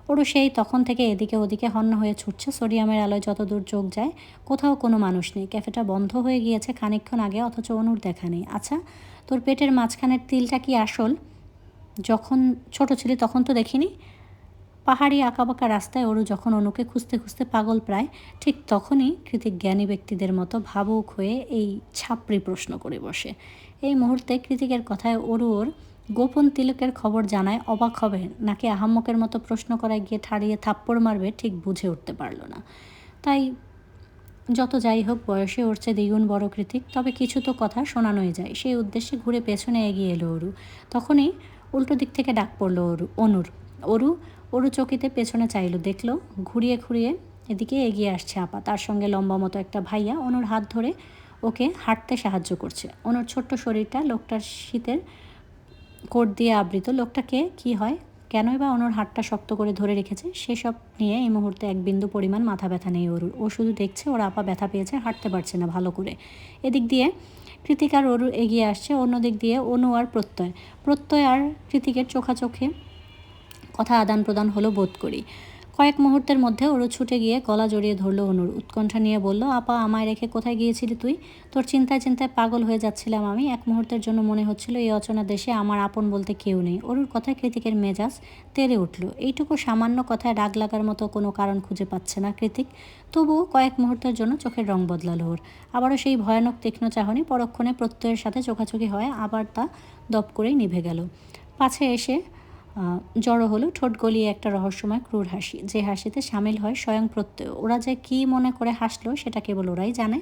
ওরু সেই তখন থেকে এদিকে ওদিকে হন্য হয়ে ছুটছে, সোডিয়ামের আলোয় যতদূর চোখ যায় কোথাও কোনো মানুষ নেই। ক্যাফেটা বন্ধ হয়ে গিয়েছে খানিকক্ষণ আগে, অথচ অনুর দেখা নেই। আচ্ছা, তোর পেটের মাঝখানের তিলটা কি আসল? যখন ছোট ছিলি তখন তো দেখিনি। পাহাড়ি আঁকাবাঁকা রাস্তায় ওরু যখন অনুকে খুঁজতে খুঁজতে পাগল প্রায়, ঠিক তখনই কৃতিক জ্ঞানী ব্যক্তিদের মতো ভাবুক হয়ে এই ছাপড়ি প্রশ্ন করে বসে। এই মুহূর্তে কৃতিকের কথায় ওর গোপন তিলকের খবর জানায় অবাক হবে নাকি আহাম্মকের মতো প্রশ্ন করায় গিয়ে ঠাড়িয়ে থাপ্পড় মারবে ঠিক বুঝে উঠতে পারল না। তাই যত যাই হোক বয়সে ওর চেয়ে দ্বিগুণ বড় কৃতিক, তবে কিছু তো কথা শোনানোই যায়। সেই উদ্দেশ্যে ঘুরে পেছনে এগিয়ে এলো অরু। তখনই উল্টো দিক থেকে ডাক পড়লো অরু। অরু চকিতে পেছনে চাইলো, দেখলো ঘুরিয়ে ঘুরিয়ে এদিকে এগিয়ে আসছে আপা, তার সঙ্গে লম্বা মতো একটা ভাইয়া অনুর হাত ধরে ওকে হাঁটতে সাহায্য করছে। অনুর ছোট্ট শরীরটা লোকটার শীতের কোট দিয়ে আবৃত। লোকটাকে কি হয়, কেনই বা অনুর হাতটা শক্ত করে ধরে রেখেছে সেসব নিয়ে এই মুহূর্তে এক বিন্দু পরিমাণ মাথা ব্যথা নেই অরুর। ও শুধু দেখছে ওর আপা ব্যথা পেয়েছে, হাঁটতে পারছে না ভালো করে। এদিক দিয়ে কৃতিক আর অরু এগিয়ে আসছে, অন্য দিক দিয়ে অনু আর প্রত্যয় আর কৃতিকের চোখাচোখে কথা আদান প্রদান হলো বোধ করি। কয়েক মুহূর্তের মধ্যে ওরও ছুটে গিয়ে গলা জড়িয়ে ধরলো অনুর, উৎকণ্ঠা নিয়ে বলল, আপা আমায় রেখে কোথায় গিয়েছিলি তুই? তোর চিন্তায় চিন্তায় পাগল হয়ে যাচ্ছিলাম আমি। এক মুহূর্তের জন্য মনে হচ্ছিল এই অচেনা দেশে আমার আপন বলতে কেউ নেই। অরুর কথায় কৃতিকের মেজাজ তেড়ে উঠল। এইটুকু সামান্য কথায় রাগ লাগার মতো কোনো কারণ খুঁজে পাচ্ছে না কৃতিক। তবুও কয়েক মুহূর্তের জন্য চোখের রং বদলালো ওর। আবারও সেই ভয়ানক তীক্ষ্ণ চাহনি, পরক্ষণে প্রত্যয়ের সাথে চোখাচোখি হয়, আবার তা দপ করেই নিভে গেল। পাছে এসে জড়ো হলো ঠোঁট গলিয়ে একটা রহস্যময় ক্রূর হাসি, যে হাসিতে সামিল হয় স্বয়ং প্রত্যয়। ওরা যে কী মনে করে হাসলো সেটা কেবল ওরাই জানে।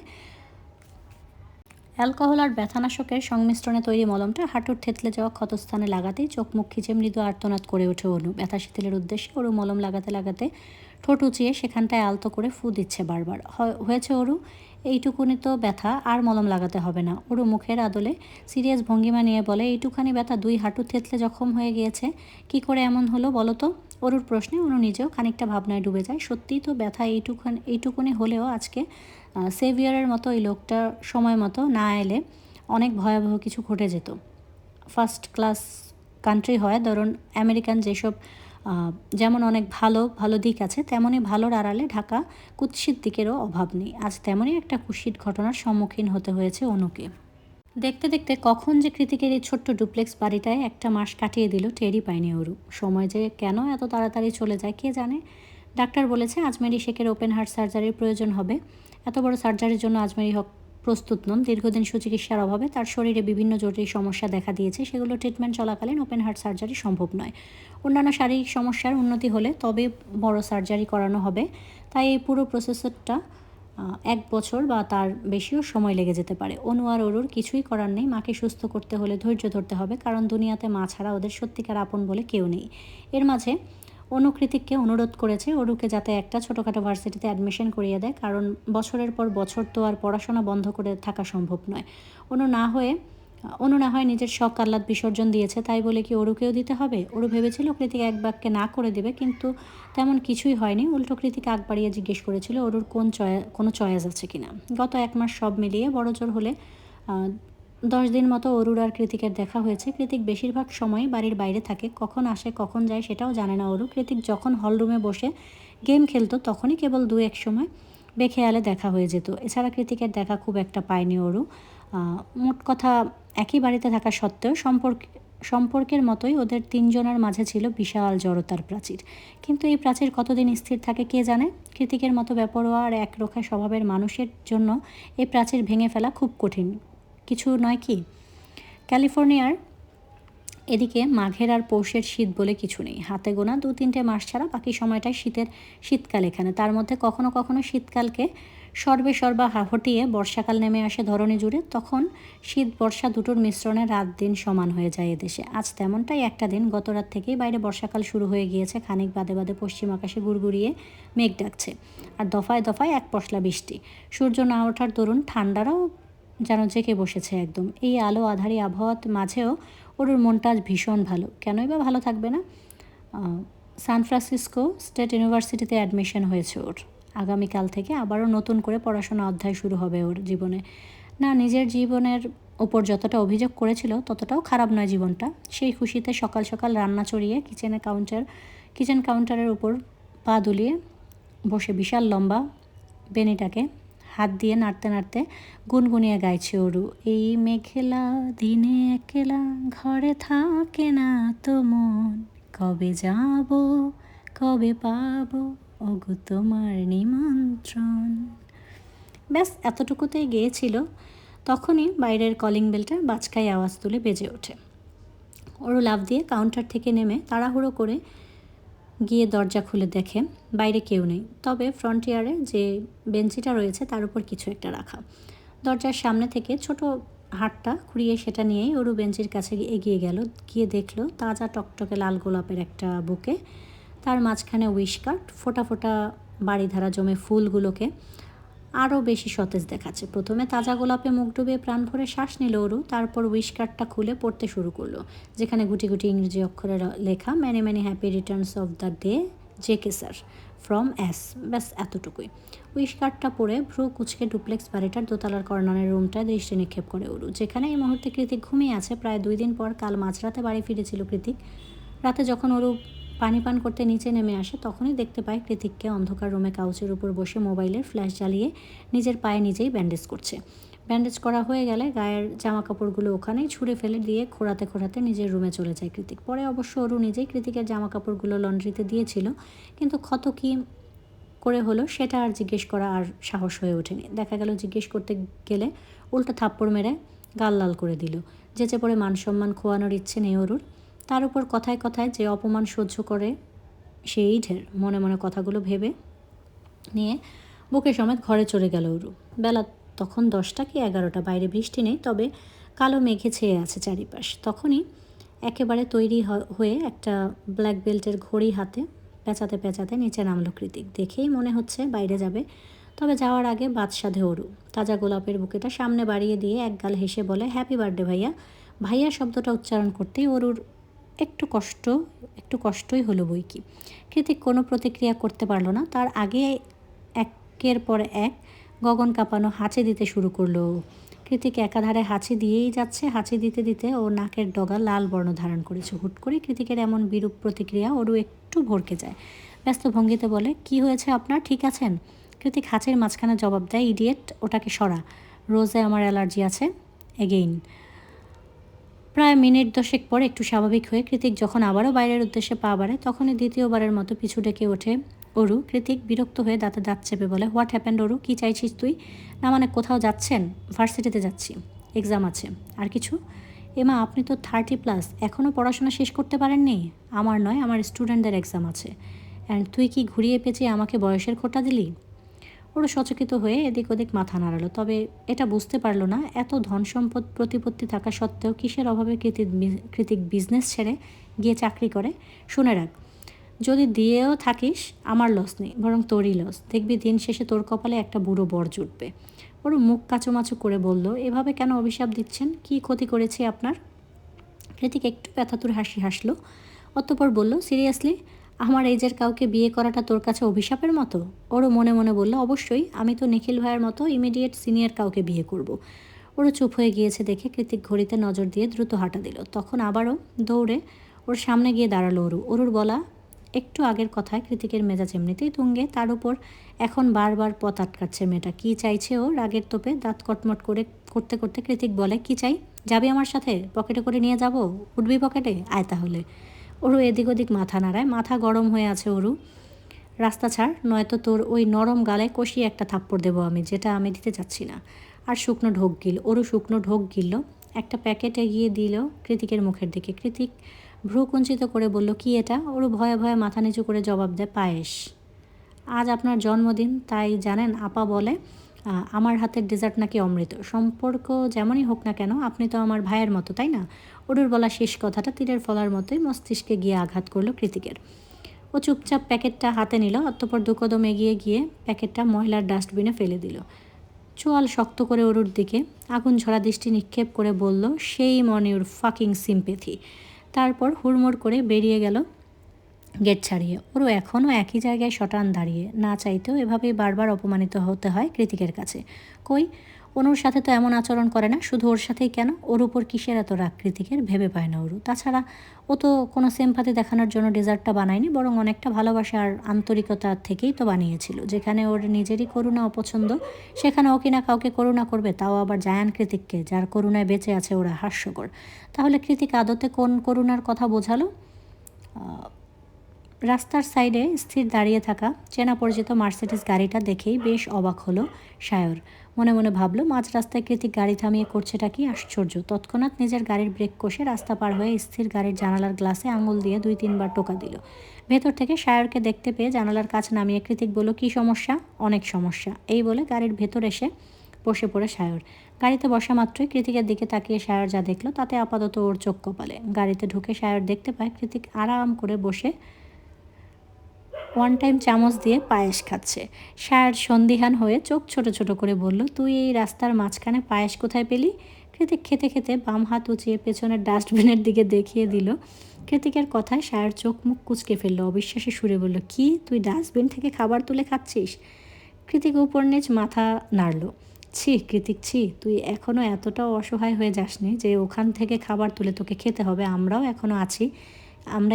অ্যালকোহল আর ব্যথানাশকের সংমিশ্রণে তৈরি মলমটা হাঁটুর থেতলে যাওয়া ক্ষতস্থানে লাগাতেই চোখ মুখ খিচে মৃদু আর্তনাদ করে ওঠে অনু। ব্যথা শিথিলের উদ্দেশ্যে ওরু মলম লাগাতে লাগাতে ঠোঁট উঁচিয়ে সেখানটায় আলতো করে ফু দিচ্ছে বারবার। হয়েছে ওরু, এইটুকুনি তো ব্যথা, আর মলম লাগাতে হবে না। ওরু মুখের আদলে সিরিয়াস ভঙ্গিমা নিয়ে বলে, এইটুখানি ব্যথা 2 হাঁটু থেতলে জখম হয়ে গিয়েছে, কি করে এমন হলো বলো তো? অরুর প্রশ্নে অনু নিজেও খানিকটা ভাবনায় ডুবে যায়। সত্যিই তো ব্যথা এইটুকুনি হলেও আজকে সেভিয়ারের মতো এই লোকটা সময় মতো না এলে অনেক ভয়াবহ কিছু ঘটে যেত। ফার্স্ট ক্লাস কান্ট্রি হয়, ধরুন আমেরিকান যেসব যেমন অনেক ভালো ভালো দিক আছে, তেমনই ভালোর আড়ালে ঢাকা কুৎসিত দিকেরও অভাব নেই। আজ তেমনই একটা কুৎসিত ঘটনার সম্মুখীন হতে হয়েছে অনুকে। দেখতে দেখতে কখন যে কৃতিকের এই ছোট্ট ডুপ্লেক্স বাড়িটায় একটা মাস কাটিয়ে দিল টেরই পায়নি অরু। সময় যে কেন এত তাড়াতাড়ি চলে যায় কে জানে। ডাক্তার বলেছে আজমেরি শেখের ওপেন হার্ট সার্জারির প্রয়োজন হবে। এত বড় সার্জারির জন্য আজমেরি হক প্রস্তুত নন। দীর্ঘদিন সুচিকিৎসার অভাবে তার শরীরে বিভিন্ন জটিল সমস্যা দেখা দিয়েছে, সেগুলো ট্রিটমেন্ট চলাকালীন ওপেন হার্ট সার্জারি সম্ভব নয়। অন্যান্য শারীরিক সমস্যার উন্নতি হলে তবে বড় সার্জারি করানো হবে। তাই এই পুরো প্রসেসরটা 1 বছর বা তার বেশিও সময় লেগে যেতে পারে। অনু আর অরুর কিছুই করার নেই। মাকে সুস্থ করতে হলে ধৈর্য ধরতে হবে, কারণ দুনিয়াতে মা ছাড়া ওদের সত্যিকার আপন বলে কেউ নেই। এর মাঝে অনু কৃতিককে অনুরোধ করেছে অরুকে যাতে একটা ছোটোখাটো ভার্সিটিতে অ্যাডমিশন করিয়ে দেয়, কারণ বছরের পর বছর তো আর পড়াশোনা বন্ধ করে থাকা সম্ভব নয়। অনু না হয় নিজের শখ আহ্লাদ বিসর্জন দিয়েছে, তাই বলে কি অরুকেও দিতে হবে? অরু ভেবেছিল কৃতিক এক বাক্যে না করে দেবে, কিন্তু তেমন কিছুই হয়নি। উল্টো কৃতিক আগ বাড়িয়ে জিজ্ঞেস করেছিল অরুর কোনো চয়েস আছে কিনা। গত 1 মাস সব মিলিয়ে বড়জোর হলে 10 দিন মতো অরুর আর কৃতিকের দেখা হয়েছে। কৃতিক বেশিরভাগ সময়ই বাড়ির বাইরে থাকে, কখন আসে কখন যায় সেটাও জানে না অরু। কৃতিক যখন হলরুমে বসে গেম খেলতো তখনই কেবল 2-1 সময় বেখেয়ালে দেখা হয়ে যেত। এছাড়া কৃতিকের দেখা খুব একটা পায়নি অরু। মোট কথা একই বাড়িতে থাকা সত্ত্বেও সম্পর্কের মতোই ওদের 3 জনের মাঝে ছিল বিশাল জড়তার প্রাচীর। কিন্তু এই প্রাচীর কতদিন স্থির থাকে কে জানে। কৃতিকের মতো বেপরোয়া আর একরোখা স্বভাবের মানুষের জন্য এই প্রাচীর ভেঙে ফেলা খুব কঠিন কিছু নয় কি? ক্যালিফোর্নিয়ার এদিকে মাঘের আর পৌষের শীত বলে কিছু নেই। হাতে গোনা 2-3টে মাস ছাড়া বাকি সময়টাই শীতকাল এখানে। তার মধ্যে কখনো কখনো শীতকালকে সর্বা হটিয়ে বর্ষাকাল নেমে আসে ধরণী জুড়ে। তখন শীত বর্ষা দুটোর মিশ্রণে রাত দিন সমান হয়ে যায় এদেশে। আজ তেমনটাই একটা দিন। গত রাত থেকেই বাইরে বর্ষাকাল শুরু হয়ে গিয়েছে। খানিক বাদে বাদে পশ্চিম আকাশে গুড়গুড়িয়ে মেঘ ডাকছে, আর দফায় দফায় এক পশলা বৃষ্টি। সূর্য না ওঠার দরুন ঠান্ডারাও যেন জেঁকে বসেছে একদম। এই আলো আধারি আবহাওয়ার মাঝেও ওর মনটা আজ ভীষণ ভালো। কেনই বা ভালো থাকবে না? সান ফ্রান্সিসকো স্টেট ইউনিভার্সিটিতে অ্যাডমিশন হয়েছে ওর। আগামীকাল থেকে আবারও নতুন করে পড়াশোনা অধ্যায় শুরু হবে ওর জীবনে। না, নিজের জীবনের ওপর যতটা অভিযোগ করেছিল ততটাও খারাপ নয় জীবনটা। সেই খুশিতে সকাল সকাল রান্না চড়িয়ে কিচেন কাউন্টারের উপর পা দুলিয়ে বসে বিশাল লম্বা বেনিটাকে হাত দিয়ে নাড়তে নাড়তে গুনগুনিয়ে গাইছে অরু। এই মেঘলা দিনে একলা ঘরে থাকে না তো মন, কবে যাব কবে পাবো ওগো তোমার নিমন্ত্রণ। ব্যাস এতটুকুতেই গিয়েছিল। তখনই বাইরের কলিং বেলটা বাজকায় আওয়াজ তুলে বেজে ওঠে। ওরও লাফ দিয়ে কাউন্টার থেকে নেমে তাড়াহুড়ো করে গিয়ে দরজা খুলে দেখে বাইরে কেউ নেই, তবে ফ্রন্টিয়ারে যে বেঞ্চিটা রয়েছে তার উপর কিছু একটা রাখা। দরজার সামনে থেকে ছোট হাতটা খুঁড়িয়ে সেটা নিয়েই ওরু বেঞ্চির কাছে এগিয়ে গেল। গিয়ে দেখলো তাজা টকটকে লাল গোলাপের একটা বুকে, তার মাঝখানে উইশকার্ট, ফোটা ফোটা বাড়িধারা জমে ফুলগুলোকে আরও বেশি সতেজ দেখাচ্ছে। প্রথমে তাজা গোলাপে মুখ ডুবিয়ে প্রাণ ভরে শ্বাস নিল ওরু, তারপর উইশকার্টটা খুলে পড়তে শুরু করলো, যেখানে গুটি গুটি ইংরেজি অক্ষরে লেখা many many happy returns of the day J K sir from S. ব্যাস এতটুকুই। উইশকার্টটা পরে ভ্রু কুচকে ডুপ্লেক্স বাড়িটার দোতলার কর্নারের রুমটায় দৃষ্টি নিক্ষেপ করে ওরু, যেখানে এই মুহূর্তে কৃতিক ঘুমিয়ে আছে। প্রায় 2 দিন পর কাল মাঝরাতে বাড়ি ফিরেছিল কৃতিক। রাতে যখন ওরু পানি পান করতে নিচে নেমে আসে তখনই দেখতে পায় কৃতিককে অন্ধকার রুমে কাউচের উপর বসে মোবাইলের ফ্ল্যাশ জ্বালিয়ে নিজের পায়ে নিজেই ব্যান্ডেজ করছে। ব্যান্ডেজ করা হয়ে গেলে গায়ের জামা কাপড়গুলো ওখানেই ছুঁড়ে ফেলে দিয়ে খোঁড়াতে খোঁড়াতে নিজের রুমে চলে যায় কৃতিক। পরে অবশ্য ওরু নিজেই কৃতিকের জামা কাপড়গুলো লন্ড্রিতে দিয়েছিল, কিন্তু ক্ষত কী করে হলো সেটা আর জিজ্ঞেস করা আর সাহস হয়ে ওঠেনি। দেখা গেল জিজ্ঞেস করতে গেলে উল্টো থাপ্পড় মেরে গাল লাল করে দিল। যেচে পড়ে মান সম্মান খোয়ানোর ইচ্ছে নেই ওরুর। তার উপর কথায় কথায় যে অপমান সহ্য করে সেই ঢের। মনে মনে কথাগুলো ভেবে নিয়ে বুকে সমেত ঘরে চলে গেল ওরু। বেলা তখন 10টা কি 11টা, বাইরে বৃষ্টি নেই, তবে কালো মেঘে ছেয়ে আছে চারিপাশ। তখনই একেবারে তৈরি হয়ে একটা ব্ল্যাক বেল্টের ঘড়ি হাতে পেঁচাতে পেঁচাতে নিচে নামলো কৃতিক। দেখেই মনে হচ্ছে বাইরে যাবে, তবে যাওয়ার আগে বাদ সাধে ওরু। তাজা গোলাপের বুকেটা সামনে বাড়িয়ে দিয়ে একগাল হেসে বলে, হ্যাপি বার্থডে ভাইয়া। ভাইয়া শব্দটা উচ্চারণ করতেই ওরুর একটু কষ্টই হলো বই কি। কৃতিক কোনো প্রতিক্রিয়া করতে পারলো না। তার আগে একের পর এক গগন কাঁপানো হাঁচি দিতে শুরু করলো। কৃতিক একাধারে হাঁচি দিয়েই যাচ্ছে। হাঁচি দিতে দিতে ও নাকের ডগা লাল বর্ণ ধারণ করেছে। হুট করে কৃতিকের এমন বিরূপ প্রতিক্রিয়া ওরও একটু ভরকে যায়। ব্যস্ত ভঙ্গিতে বলে, কি হয়েছে আপনার, ঠিক আছেন? কৃতিক হাঁচির মাঝখানে জবাব দেয়, ইডিয়েট, ওটাকে সরা, রোজে আমার অ্যালার্জি আছে এগেইন। প্রায় মিনিট 10 পর একটু স্বাভাবিক হয়ে কৃতিক যখন আবারও বাইরের উদ্দেশ্যে পা বাড়ে তখনই দ্বিতীয়বারের মতো পিছু ডেকে ওঠে অরু। কৃতিক বিরক্ত হয়ে দাঁতে দাঁত চেপে বলে, হোয়াট হ্যাপেন্ড অরু, কী চাইছিস তুই? না মানে কোথাও যাচ্ছেন? ভার্সিটিতে যাচ্ছি, এক্সাম আছে। আর কিছু? এমা আপনি তো 30+, এখনও পড়াশোনা শেষ করতে পারেননি? আমার নয়, আমার স্টুডেন্টদের এক্সাম আছে। অ্যান্ড তুই কি ঘুরিয়ে পেঁচিয়ে আমাকে বয়সের খোঁটা দিলি? ওরা সচকিত হয়ে এদিক ওদিক মাথা নাড়ালো, তবে এটা বুঝতে পারলো না এত ধন সম্পদ প্রতিপত্তি থাকা সত্ত্বেও কিসের অভাবে কৃতিক বিজনেস ছেড়ে গিয়ে চাকরি করে। শুনে রাখ, যদি দিয়েও থাকিস আমার লস নেই, বরং তোরই লস। দেখবি দিন শেষে তোর কপালে একটা বুড়ো বর জুটবে। ওর মুখ কাচুমাচু করে বলল, এভাবে কেন অভিশাপ দিচ্ছেন? কি ক্ষতি করেছি আপনার? কৃতিক একটু ব্যথাতুর হাসি হাসলো, অতঃপর বলল, সিরিয়াসলি আমার এজের কাউকে বিয়ে করাটা তোর কাছে অভিশাপের মতো? ওরও মনে মনে বলল, অবশ্যই, আমি তো নিখিল ভাইয়ের মতো ইমিডিয়েট সিনিয়র কাউকে বিয়ে করব। ওরও চুপ হয়ে গিয়েছে দেখে কৃতিক ঘড়িতে নজর দিয়ে দ্রুত হাঁটা দিল। তখন আবারও দৌড়ে ওর সামনে গিয়ে দাঁড়ালো ওরুর বলা একটু আগের কথায় কৃতিকের মেজাজ এমনিতেই তুঙ্গে, তার উপর এখন বারবার পথ আটকাচ্ছে মেয়েটা। কী চাইছে ও? রাগের তোপে দাঁত কটমট করতে করতে কৃতিক বলে, কি চাই? যাবি আমার সাথে? পকেটে করে নিয়ে যাব? উঠবি পকেটে? আয় তাহলে। ওরু এদিক ওদিক মাথা নাড়ায়, মাথা গরম হয়ে আছে ওরু। রাস্তা ছাড়, নয়তো তোর ওই নরম গালে কষিয়ে একটা থাপ্পড় দেবো আমি, যেটা আমি দিতে চাচ্ছি না। আর শুকনো ঢোক গিল। ওরু শুকনো ঢোক গিলল, একটা প্যাকেট এগিয়ে দিল কৃতিকের মুখের দিকে। কৃতিক ভ্রু কুঞ্চিত করে বলল, কি এটা? ওরু ভয়ে ভয়ে মাথা নিচু করে জবাব দেয়, পায়েস। আজ আপনার জন্মদিন, তাই জানেন আপা বলে আমার হাতের ডেজার্ট নাকি অমৃত। সম্পর্ক যেমনই হোক না কেন আপনি তো আমার ভাইয়ের মতো, তাই না? ওরুর বলা শেষ কথাটা তীরের ফলার মতোই মস্তিষ্কে গিয়ে আঘাত করলো কৃতিকের। ও চুপচাপ প্যাকেটটা হাতে নিল, অতঃপর দুকদম এগিয়ে গিয়ে প্যাকেটটা ময়লার ডাস্টবিনে ফেলে দিল। চোয়াল শক্ত করে ওরুর দিকে আগুন ঝরা দৃষ্টি নিক্ষেপ করে বলল, সেই মন ইউর ফাকিং সিম্পেথি। তারপর হুড়মুড় করে বেরিয়ে গেল গেট ছাড়িয়ে। ওরও এখনও একই জায়গায় শটান দাঁড়িয়ে, না চাইতেও এভাবেই বারবার অপমানিত হতে হয় কৃতিকের কাছে। কই, অনুর সাথে তো এমন আচরণ করে না, শুধু ওর সাথেই কেন? ওর উপর কিসের এত রাগ কৃতিকের ভেবে পায় না ওরু। তাছাড়া ও তো কোনো সিম্পাথি দেখানোর জন্য ডেজার্টটা বানায়নি, বরং অনেকটা ভালোবাসা আর আন্তরিকতা থেকেই তো বানিয়েছিল। যেখানে ওর নিজেরই করুণা অপছন্দ, সেখানে ও কিনা কাউকে করুণা করবে, তাও আবার জায়ান কৃতিককে, যার করুণায় বেঁচে আছে ওরা। হাস্যকর। তাহলে কৃতিক আদতে কোন করুণার কথা বোঝালো? রাস্তার সাইডে স্থির দাঁড়িয়ে থাকা চেনা পরিচিত মার্সিডিজ গাড়িটা দেখেই বেশ অবাক হলো সায়র। মনে মনে ভাবলো, মাঝ রাস্তায় কৃতিক গাড়ি থামিয়ে করছেটা কি আশ্চর্য। তৎক্ষণাৎ নিজের গাড়ির ব্রেক কষে রাস্তা পার হয়ে স্থির গাড়ির জানালার গ্লাসে আঙুল দিয়ে 2-3 বার টোকা দিল। ভেতর থেকে সায়রকে দেখতে পেয়ে জানালার কাছে নামিয়ে কৃতিক বলল, কী সমস্যা? অনেক সমস্যা, এই বলে গাড়ির ভেতর এসে বসে পড়ে সায়র। গাড়িতে বসা মাত্রই কৃতিকের দিকে তাকিয়ে সায়র যা দেখলো তাতে আপাতত ওর চোখ কপালে। গাড়িতে ঢুকে সায়র দেখতে পায় কৃতিক আরাম করে বসে ওয়ান টাইম চামচ দিয়ে পায়েস খাচ্ছে। সায়র সন্দিহান হয়ে চোখ ছোট ছোট করে বলল, তুই এই রাস্তার মাঝখানে পায়েস কোথায় পেলি? কৃতিক খেতে খেতে বাম হাত উঁচিয়ে পেছনের ডাস্টবিনের দিকে দেখিয়ে দিল। কৃতিকের কথায় সায়র চোখ মুখ কুঁচকে ফেললো, অবিশ্বাসী সুরে বলল, কি, তুই ডাস্টবিন থেকে খাবার তুলে খাচ্ছিস? কৃতিক উপর নিচ মাথা নাড়ল। ছি কৃতিক, ছি, তুই এখনও এতটাও অসহায় হয়ে যাসনি যে ওখান থেকে খাবার তুলে তোকে খেতে হবে। আমরা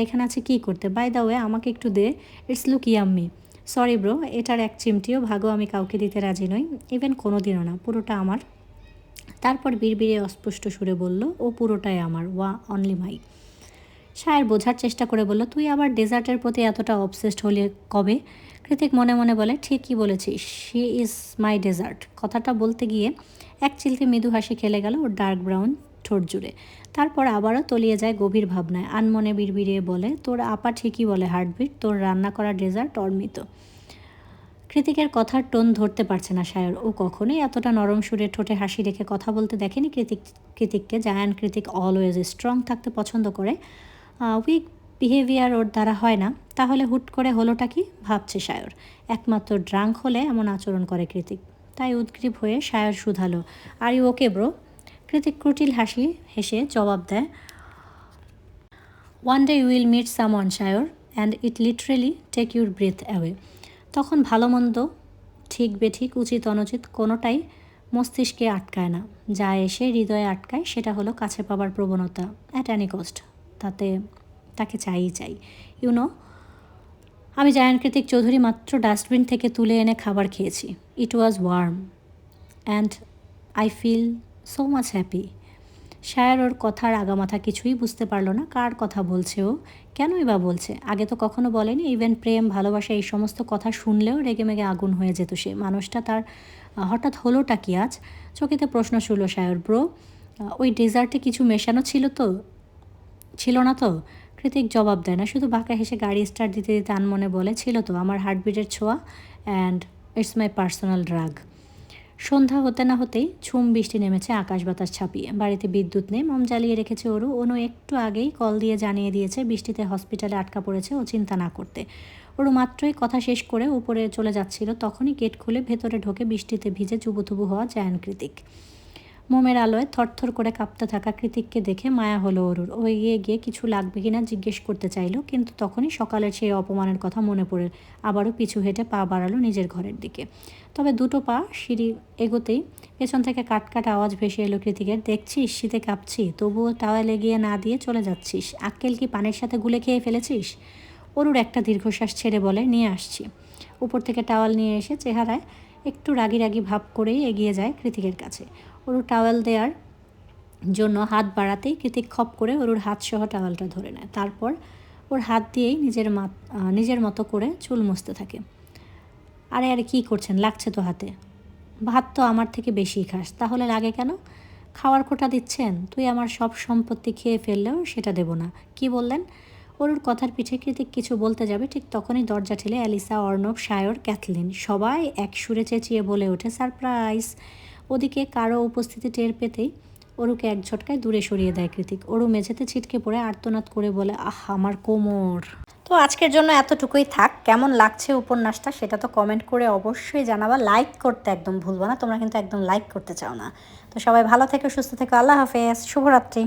এখানে আছি কী করতে? বাই দ্য ওয়ে, আমাকে একটু দে, it's look yummy. Sorry bro, এটার এক চিমটিও ভাগও আমি কাউকে দিতে রাজি নই, ইভেন কোনো দিনও না, পুরোটা আমার। তারপর বিড়বিড়ে অস্পষ্ট সুরে বলল, ও পুরোটাই আমার, ওয়া অনলি মাই। সায়ের বোঝার চেষ্টা করে বলল, তুই আবার ডেজার্টের প্রতি এতটা অবসেসড হলে কবে? কৃতিক মনে মনে বলে, ঠিকই বলেছিস, শি ইজ মাই ডেজার্ট। কথাটা বলতে গিয়ে এক চিলতে মৃদু হাসি খেলে গেল ওর ডার্ক ব্রাউন ঠোঁট জুড়ে। তারপর আবারও তলিয়ে যায় গভীর ভাবনায়। আনমনে বিড়বিড়িয়ে বলে, তোর আপা ঠিকই বলে হার্টবিট, তোর রান্না করা ডেজার্ট অর্মিত। কৃতিকের কথার টোন ধরতে পারছে না সায়র। ও কখনোই এতটা নরম সুরে ঠোঁটে হাসি রেখে কথা বলতে দেখেনি কৃতিককে। জায়ান কৃতিক অলওয়েজ স্ট্রং থাকতে পছন্দ করে, উইক বিহেভিয়ার ওর দ্বারা হয় না। তাহলে হুট করে হলোটা কি, ভাবছে সায়র। একমাত্র ড্রাঙ্ক হলে এমন আচরণ করে কৃতিক। তাই উদ্গ্রীব হয়ে Sayar শুধালো, are you okay bro? Kritik কুটিল হাসি হেসে জবাব দেয়, one day you will meet someone Sayar, and it literally take your breadth away. তখন ভালো মন্দ, ঠিক বেঠিক, উচিত অনুচিত কোনোটাই মস্তিষ্কে আটকায় না। যা এসে হৃদয়ে আটকায় সেটা হলো কাছে পাবার প্রবণতা, অ্যাট অ্যানি কস্ট। তাকে চাই। ইউনো, আমি জায়ান কৃতিক চৌধুরী মাত্র ডাস্টবিন থেকে তুলে এনে খাবার খেয়েছি। It was warm and I feel so much happy. Sayar ওর কথার আগামাথা কিছুই বুঝতে পারল না। কার কথা বলছে ও? কেনই বা বলছে? আগে তো কখনো বলেনি। ইভেন প্রেম, ভালোবাসা এই সমস্ত কথা শুনলেও রেগেমেগে আগুন হয়ে যেত সে। মানুষটা তার হঠাৎ হলোটা কি আজ? চোখেতে প্রশ্ন ছুড়ল সায়র। ব্রো, ওই ডেজার্টে কিছু মেশানো ছিল না তো? কৃতিক জবাব দেয় না, শুধু বাঁকা হেসে গাড়ি স্টার্ট দিতে দিতে আনমনে বলে, ছিল তো, আমার হার্টবিটের ছোঁয়া, and it's my personal drug. সন্ধ্যা হতে না হতেই ঝুম বৃষ্টি নেমেছে আকাশ বাতাস ছাপিয়ে। বাড়িতে বিদ্যুৎ নেই, মম জ্বালিয়ে রেখেছে অনু একটু আগেই কল দিয়ে জানিয়ে দিয়েছে বৃষ্টিতে হসপিটালে আটকা পড়েছে, ও চিন্তা না করতে। মাত্রই কথা শেষ করে উপরে চলে যাচ্ছিল, তখনই গেট খুলে ভেতরে ঢোকে বৃষ্টিতে ভিজে চুবুথুবু হওয়া জায়ান কৃতিক। মোমের আলোয় থরথর করে কাঁপতে থাকা কৃতিককে দেখে মায়া হলো অরুর। ও এগিয়ে গিয়ে কিছু লাগবে কিনা জিজ্ঞেস করতে চাইল, কিন্তু তখনই সকালের সেই অপমানের কথা মনে পড়ে আবারও পিছু হেঁটে পা বাড়ালো নিজের ঘরের দিকে। তবে দুটো পা সিঁড়ি এগোতেই পেছন থেকে কাটকাট আওয়াজ ভেসে এলো কৃতিকের, দেখছিস শীতে কাঁপছি, তবুও টাওয়াল এগিয়ে না দিয়ে চলে যাচ্ছিস। আক্কেল কি পানির সাথে গুলে খেয়ে ফেলেছিস? অরুর একটা দীর্ঘশ্বাস ছেড়ে বলে, নিয়ে আসছি। উপর থেকে টাওয়াল নিয়ে এসে চেহারায় একটু রাগি ভাব করেই এগিয়ে যায় কৃতিকের কাছে। অরুর টাওয়াল দেওয়ার জন্য হাত বাড়াতেই কৃতিক খপ করে অরুর হাতসহ টাওয়ালটা ধরে নেয়। তারপর ওর হাত দিয়েই নিজের মতো করে চুল মুছতে থাকে। আরে কী করছেন? লাগছে তো হাতে। ভাত তো আমার থেকে বেশিই খাস, তাহলে লাগে কেন? খাওয়ার খোটা দিচ্ছেন? তুই আমার সব সম্পত্তি খেয়ে ফেললেও সেটা দেব না। কি বললেন? অরুর কথার পিঠে কৃতিক কিছু বলতে যাবে, ঠিক তখনই দরজা ঠেলে অ্যালিসা, অর্ণব, সায়র, ক্যাথলিন সবাই এক সুরে চেঁচিয়ে বলে ওঠে, সারপ্রাইজ! ওদিকে কারো উপস্থিতি টের পেতেই অরুকে এক ঝটকায় দূরে সরিয়ে দেয় কৃতিক। অরু মেঝেতে ছিটকে পড়ে আর্তনাদ করে বলে, আহ, আমার কোমর। তো আজকের জন্য এতটুকুই থাক। কেমন লাগছে উপন্যাসটা সেটা তো কমেন্ট করে অবশ্যই জানাবা। লাইক করতে একদম ভুলবো না, তোমরা কিন্তু একদম লাইক করতে চাও না। তো সবাই ভালো থেকো, সুস্থ থেকো, আল্লাহ হাফেজ, শুভরাত্রি।